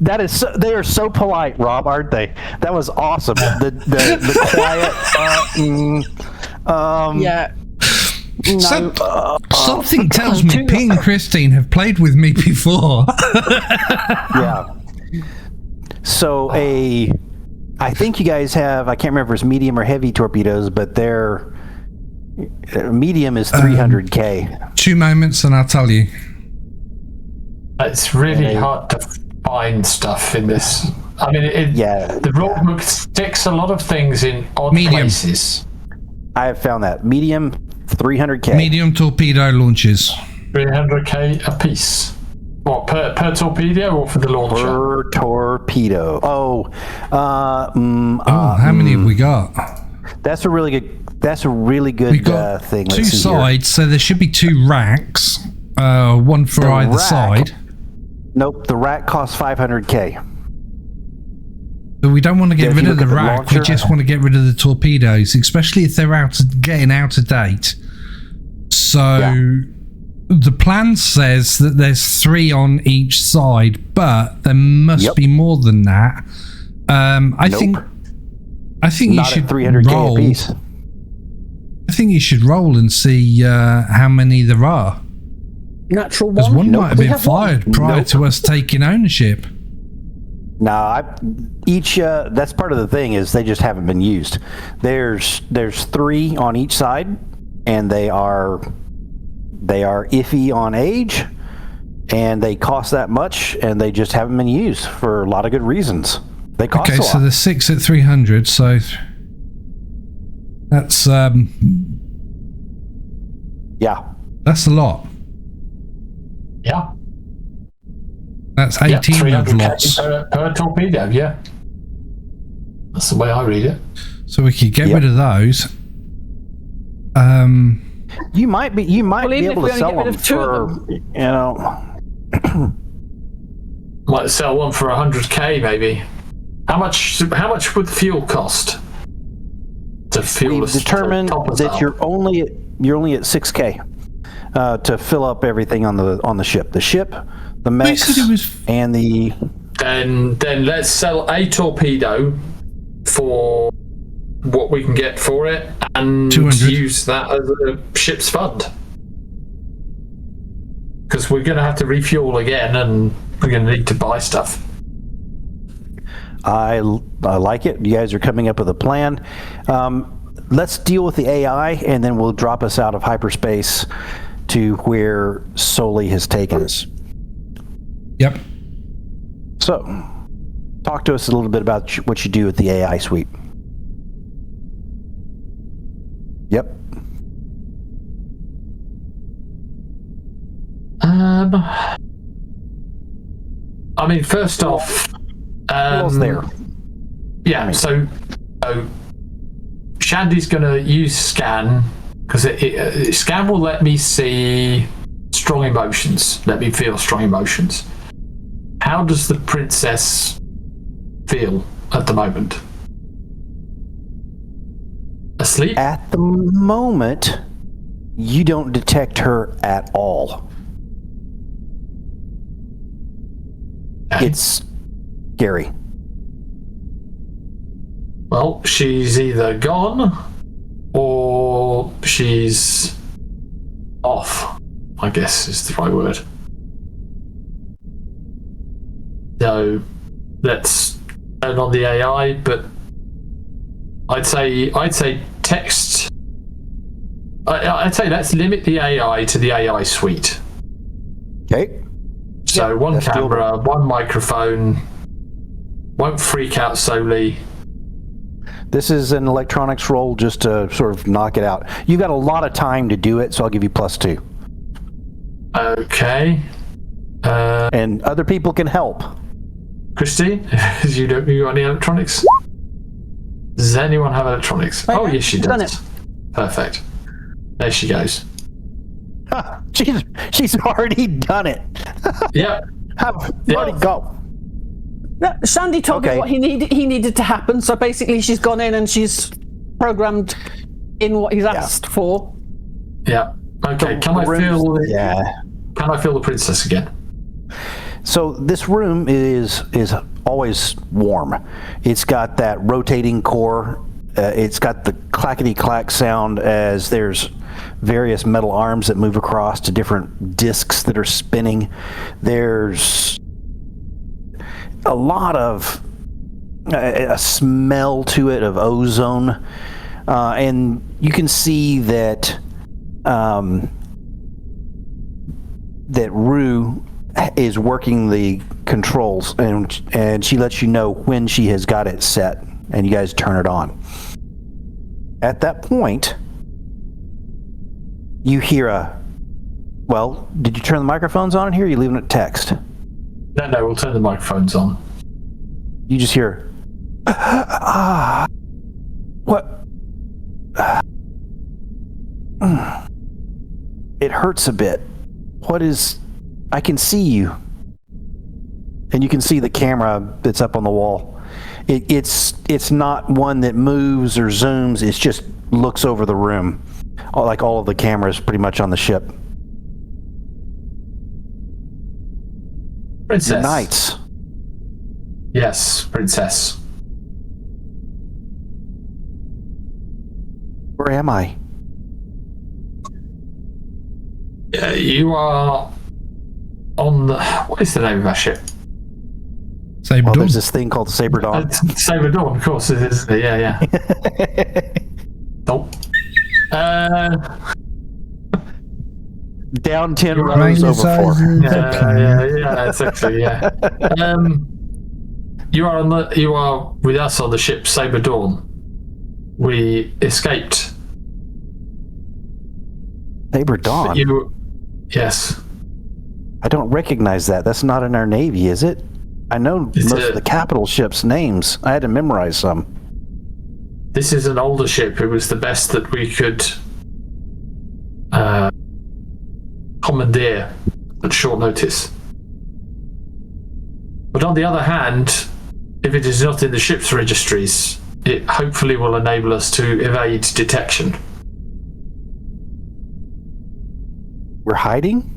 That is so, they are so polite, Rob, aren't they? That was awesome. The quiet. Yeah. No. Something tells me Pete and Christine have played with me before. Yeah. So I think you guys have, I can't remember if it's medium or heavy torpedoes, but their medium is 300K. 2 moments and I'll tell you. It's really hard to find stuff in this. I mean, the rulebook sticks a lot of things in odd places. I have found that. Medium, 300K. Medium torpedo launches. 300K a piece. What, per torpedo or for the launcher? Per torpedo. How many have we got? That's a really good We've got thing. Two sides, so there should be 2 racks. One for either side. Nope, the rack costs 500K. But we don't want to get rid of the rack, we just want to get rid of the torpedoes, especially if they're getting out of date. So the plan says that there's 3 on each side, but there must be more than that. I think you Not should at 300K roll. a piece. I think you should roll and see how many there are. Natural Because one. one might have We been have one. fired prior to us taking ownership. That's part of the thing is they just haven't been used. There's 3 on each side, and they are iffy on age, and they cost that much, and they just haven't been used for a lot of good reasons. They cost a lot. So there's 6 at 300, so that's that's a lot. Yeah. That's 18 of 300K lots. per torpedo, yeah. That's the way I read it. So we could get rid of those. You might be able to sell them for, Might sell one for 100K maybe. How much would fuel cost? To fuel We've determined that you're only at 6K to fill up everything on the ship. The ship, the mechs, and the. Then let's sell a torpedo for what we can get for it, and 200. use that as a ship's fund. Because we're going to have to refuel again, and we're going to need to buy stuff. I like it. You guys are coming up with a plan. Let's deal with the AI, and then we'll drop us out of hyperspace to where Soli has taken us. Yep. So, talk to us a little bit about what you do with the AI suite. Yep. I mean, first off, What's there? Yeah. So Shandy's going to use scan because scan will let me see strong emotions. Let me feel strong emotions. How does the princess feel at the moment? Asleep? At the moment, you don't detect her at all. Okay. It's scary. Well, she's either gone or she's off, I guess is the right word. So let's turn on the AI, but I'd say text. I'd say let's limit the AI to the AI suite. Okay. So one camera, one microphone, won't freak out Soli. This is an electronics roll just to sort of knock it out. You've got a lot of time to do it, so I'll give you +2. Okay. And other people can help. Christine, you got any electronics? Does anyone have electronics? Oh, yes, she does. Perfect. There she goes. She's already done it. Yep. Already go. No, Shandy told me what he needed to happen, so basically she's gone in and she's programmed in what he's asked for. Yeah. Okay. Can I feel the princess again? So this room is always warm. It's got that rotating core. It's got the clackety-clack sound as there's various metal arms that move across to different discs that are spinning. There's a lot of a smell to it of ozone, and you can see that that Rue is working the controls, and she lets you know when she has got it set, and you guys turn it on. At that point, you hear well, did you turn the microphones on in here, or are you leaving it text? No, we'll turn the microphones on. You just hear, what? It hurts a bit. What is... I can see you. And you can see the camera that's up on the wall. It's not one that moves or zooms. It just looks over the room. Like all of the cameras pretty much on the ship. Princess. Knights. Yes, Princess. Where am I? You are on the... What is the name of our ship? Saber Dawn. There's this thing called the Saber Dawn. Saber Dawn, of course it is. Yeah. Nope. Down 10 rows over 4. Yeah, exactly, yeah. You are with us on the ship Saber Dawn. We escaped. Saber Dawn? Yes. I don't recognize that. That's not in our Navy, is it? I know most of the capital ships' names. I had to memorize some. This is an older ship. It was the best that we could commandeer at short notice. But on the other hand, if it is not in the ship's registries, it hopefully will enable us to evade detection. We're hiding?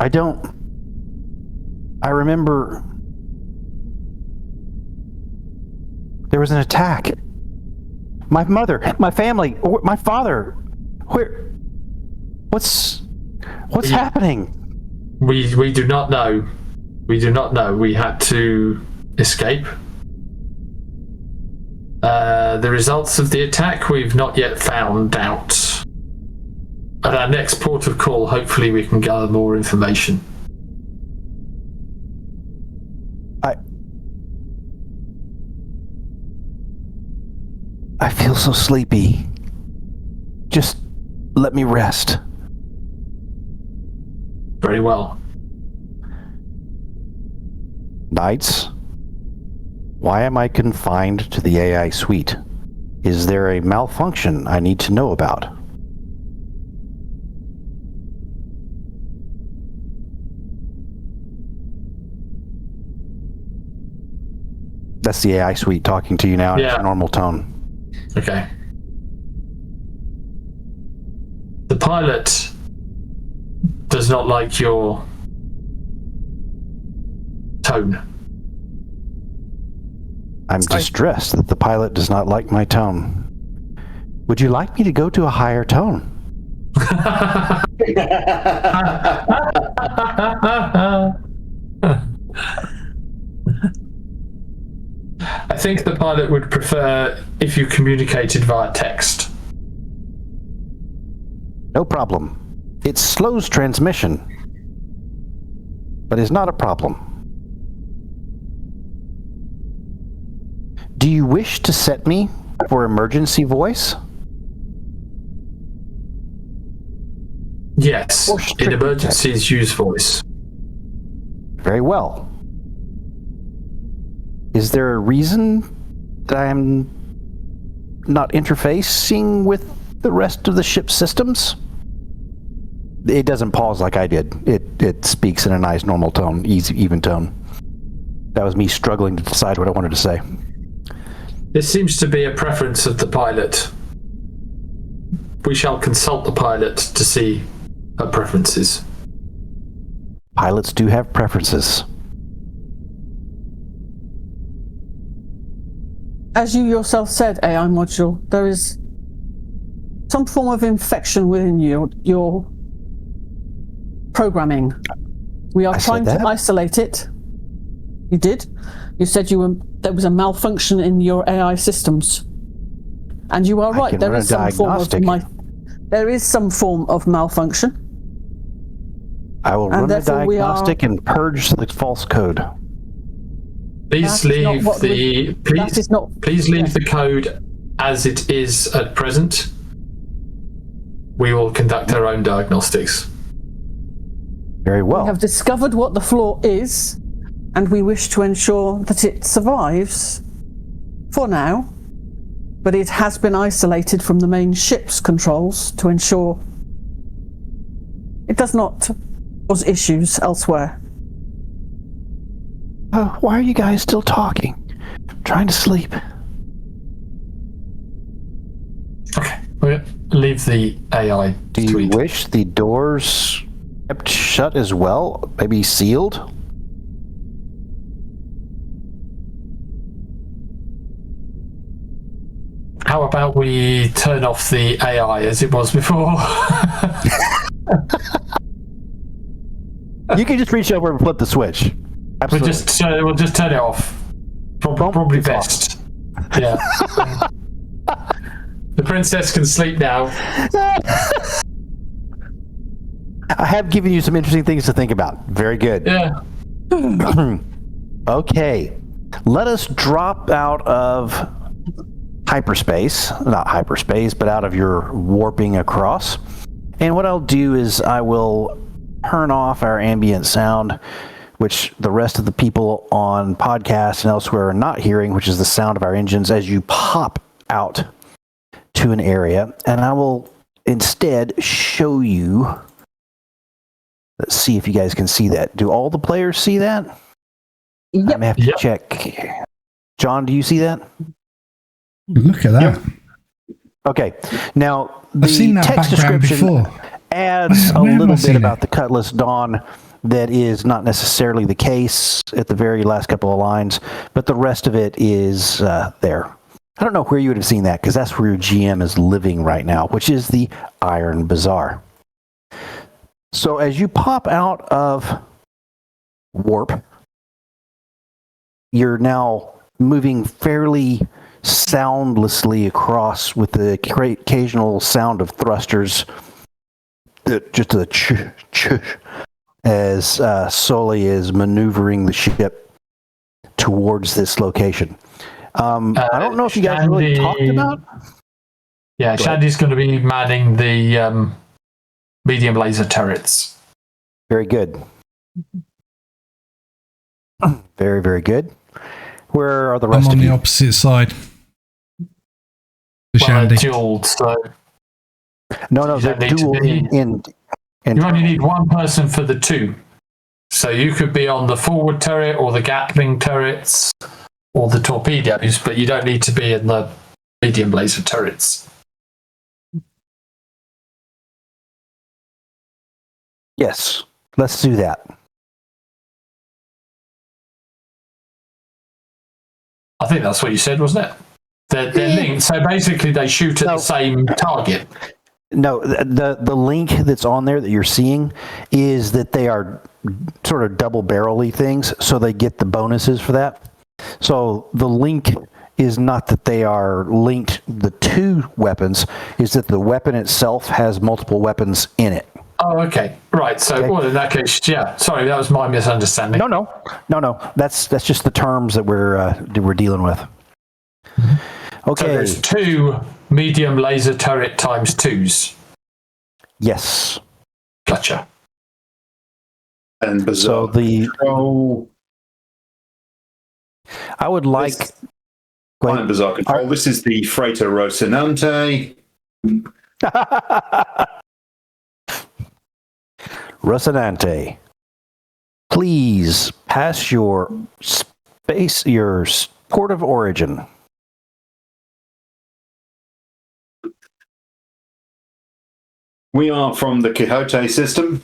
I remember there was an attack. My mother, my family, my father. What's happening? We do not know. We do not know. We had to escape. The results of the attack we've not yet found out. At our next port of call, hopefully we can gather more information. I feel so sleepy. Just let me rest. Very well. Knights, why am I confined to the AI suite? Is there a malfunction I need to know about? That's the AI suite talking to you now in its normal tone. Okay. The pilot does not like your tone. I'm distressed that the pilot does not like my tone. Would you like me to go to a higher tone? I think the pilot would prefer if you communicated via text. No problem. It slows transmission, but is not a problem. Do you wish to set me for emergency voice? Yes, in emergencies use voice. Very well. Is there a reason that I'm not interfacing with the rest of the ship's systems? It doesn't pause like I did. It speaks in a nice normal tone, easy, even tone. That was me struggling to decide what I wanted to say. This seems to be a preference of the pilot. We shall consult the pilot to see her preferences. pilots do have preferences. As you yourself said, AI module, there is some form of infection within your programming. We are trying to isolate it. You did. You said there was a malfunction in your AI systems. And you are right, there is some form of malfunction. I will run a diagnostic and purge the false code. Please leave the code as it is at present. We will conduct our own diagnostics. Very well. We have discovered what the flaw is, and we wish to ensure that it survives for now, but it has been isolated from the main ship's controls to ensure it does not cause issues elsewhere. Why are you guys still talking? I'm trying to sleep. Okay, we'll leave the AI. Do you wish the doors kept shut as well? Maybe sealed? How about we turn off the AI as it was before? You can just reach over and flip the switch. Absolutely. We'll just turn it off. Probably best. Yeah. The princess can sleep now. I have given you some interesting things to think about. Very good. Yeah. Okay. Let us drop out of hyperspace. Not hyperspace, but out of your warping across. And what I'll do is I will turn off our ambient sound, which the rest of the people on podcasts and elsewhere are not hearing, which is the sound of our engines as you pop out to an area. And I will instead show you. Let's see if you guys can see that. Do all the players see that? Yep. I may have to check. John, do you see that? Look at that. Yep. Okay. Now, I've seen the that text background description before. adds a Where have I little bit seen about it? the Cutlass Dawn that is not necessarily the case at the very last couple of lines, but the rest of it is there. I don't know where you would have seen that, because that's where your GM is living right now, which is the Iron Bazaar. So as you pop out of warp, you're now moving fairly soundlessly across with the occasional sound of thrusters, just a as Sully is maneuvering the ship towards this location. I don't know if you guys really talked about. Yeah, Shandy's going to be manning the medium laser turrets. Very good. Very, very good. Where are the rest I'm on of the you? opposite side. The Well, Shandy. they're dueled, so No, you they're don't need to dual be- in you only need one person for the two. So you could be on the forward turret or the Gatling turrets or the torpedoes, but you don't need to be in the medium laser turrets. Yes, let's do that. I think that's what you said, wasn't it? They're linked, so basically they shoot at the same target. No, the link that's on there that you're seeing is that they are sort of double barrel-y things, so they get the bonuses for that. So the link is not that they are linked, the two weapons, is that the weapon itself has multiple weapons in it. Oh, okay. Right, so Okay. well, in that case, yeah, sorry, that was my misunderstanding. No. That's just the terms that we're dealing with. Okay. So there's two medium laser turret times twos. Yes. Gotcha. And So Bazaar Control. I would like. Go Fine, ahead. Bazaar Control. This is the Freighter Rocinante. Rocinante, please pass your port of origin. We are from the Quixote system.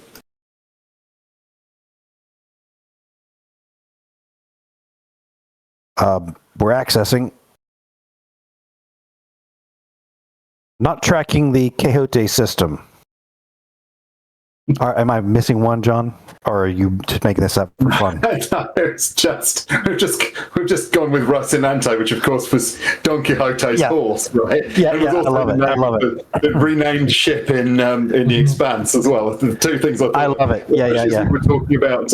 We're accessing. Not tracking the Quixote system. Am I missing one, John? Or are you just making this up for fun? No, it's just we've just gone with Rocinante, which of course was Don Quixote's horse, right? Yeah, it was also I love it. I love it. The renamed ship in the Expanse as well. The two things I love it. Yeah. We were talking about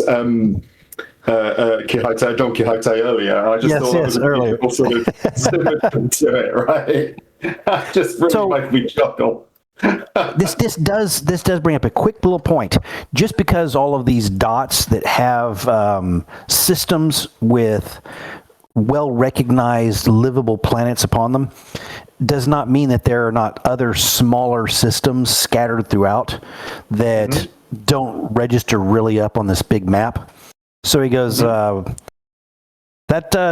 Quixote, Don Quixote earlier. I just thought it was earlier. Sort of similar to it, right? Just really made me chuckle. This does bring up a quick little point. Just because all of these dots that have systems with well-recognized livable planets upon them does not mean that there are not other smaller systems scattered throughout that don't register really up on this big map. So he goes, that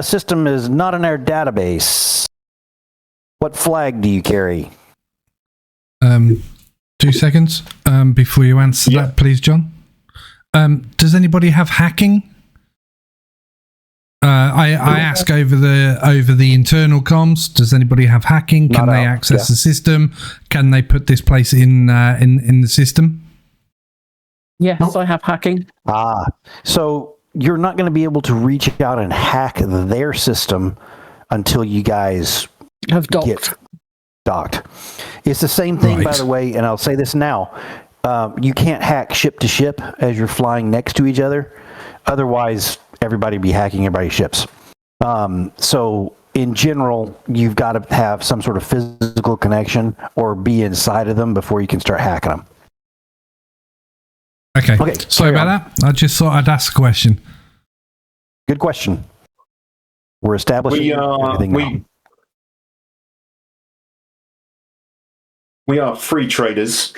system is not in our database. What flag do you carry? 2 seconds before you answer that, please, John. Does anybody have hacking? I ask over the internal comms. Does anybody have hacking? Can they access the system? Can they put this place in the system? Yes, I have hacking. So you're not going to be able to reach out and hack their system until you guys have docked. It's the same thing, by the way, and I'll say this now. You can't hack ship to ship as you're flying next to each other. Otherwise, everybody would be hacking everybody's ships. So in general, you've got to have some sort of physical connection or be inside of them before you can start hacking them. Okay. Sorry about that. I just thought I'd ask a question. Good question. We're establishing everything now. We are free traders,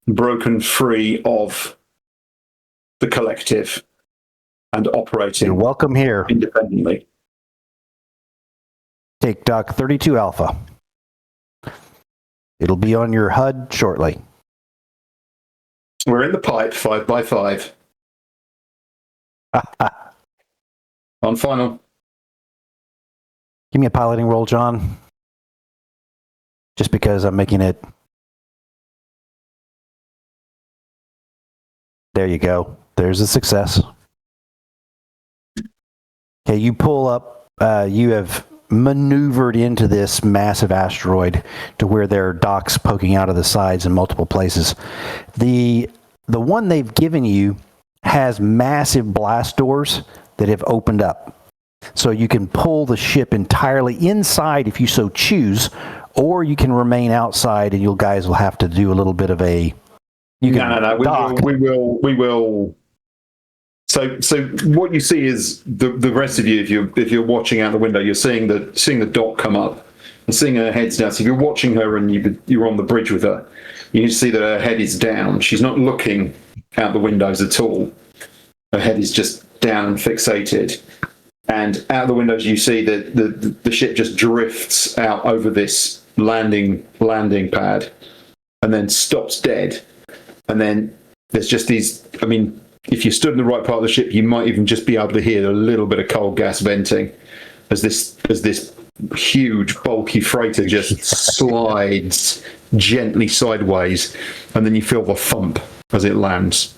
broken free of the collective and operating. You're welcome here. Independently. Take Dock 32 Alpha. It'll be on your HUD shortly. We're in the pipe, 5x5. On final. Give me a piloting roll, John. Just because I'm making it. There you go. There's a success. Okay, you pull up. You have maneuvered into this massive asteroid to where there are docks poking out of the sides in multiple places. The one they've given you has massive blast doors that have opened up. So you can pull the ship entirely inside if you so choose, or you can remain outside and you guys will have to do a little bit of a... No. We will. So what you see is the rest of you, if you're watching out the window, you're seeing the dot come up and seeing her head's down. So if you're watching her and you're on the bridge with her, you can see that her head is down. She's not looking out the windows at all. Her head is just down and fixated. And out the windows, you see that the ship just drifts out over this landing pad, and then stops dead. And then there's just these. I mean, if you stood in the right part of the ship, you might even just be able to hear a little bit of cold gas venting as this huge, bulky freighter just slides gently sideways, and then you feel the thump as it lands.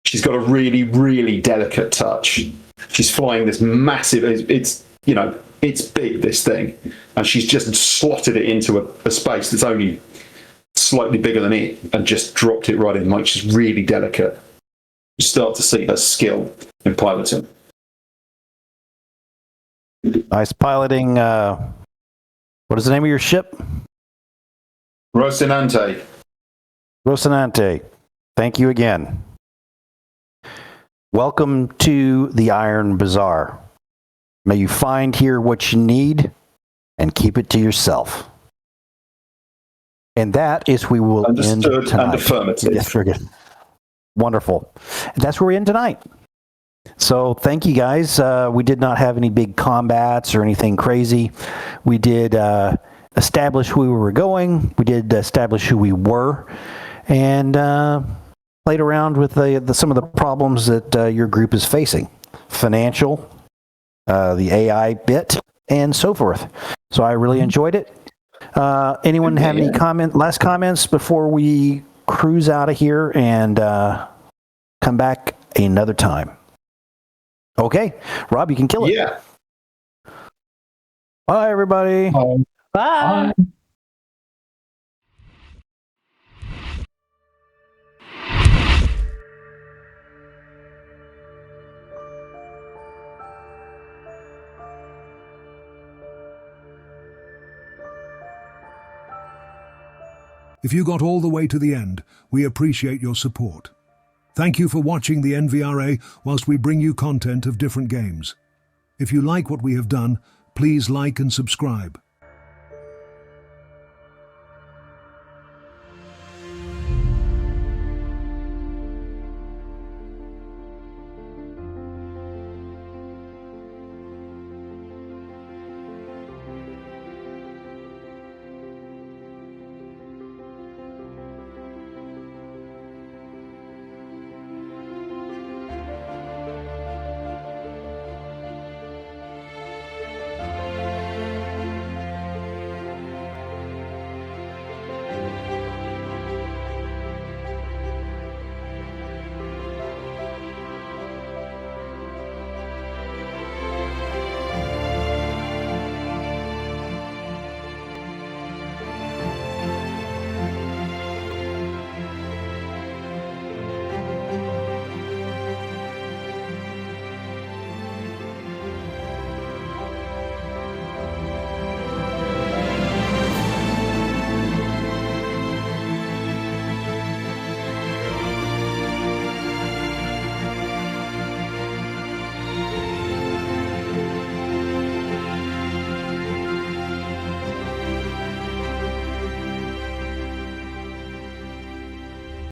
She's got a really, really delicate touch. She's flying this massive. It's big, this thing, and she's just slotted it into a space that's only slightly bigger than it, and just dropped it right in. Like, she's really delicate. You start to see her skill in piloting. Nice piloting. What is the name of your ship? Rocinante. Rocinante. Thank you again. Welcome to the Iron Bazaar. May you find here what you need and keep it to yourself. And that is we will Understood end tonight. And affirmative. Yes, very good. Wonderful. And that's where we end tonight. So thank you guys. We did not have any big combats or anything crazy. We did establish who we were going. We did establish who we were. And played around with some of the problems that your group is facing. Financial, the AI bit, and so forth. So I really enjoyed it. Anyone have any last comments before we cruise out of here and come back another time? Okay, Rob, you can kill it. Yeah. Bye, everybody. Bye. If you got all the way to the end, we appreciate your support. Thank you for watching the NVRA whilst we bring you content of different games. If you like what we have done, please like and subscribe.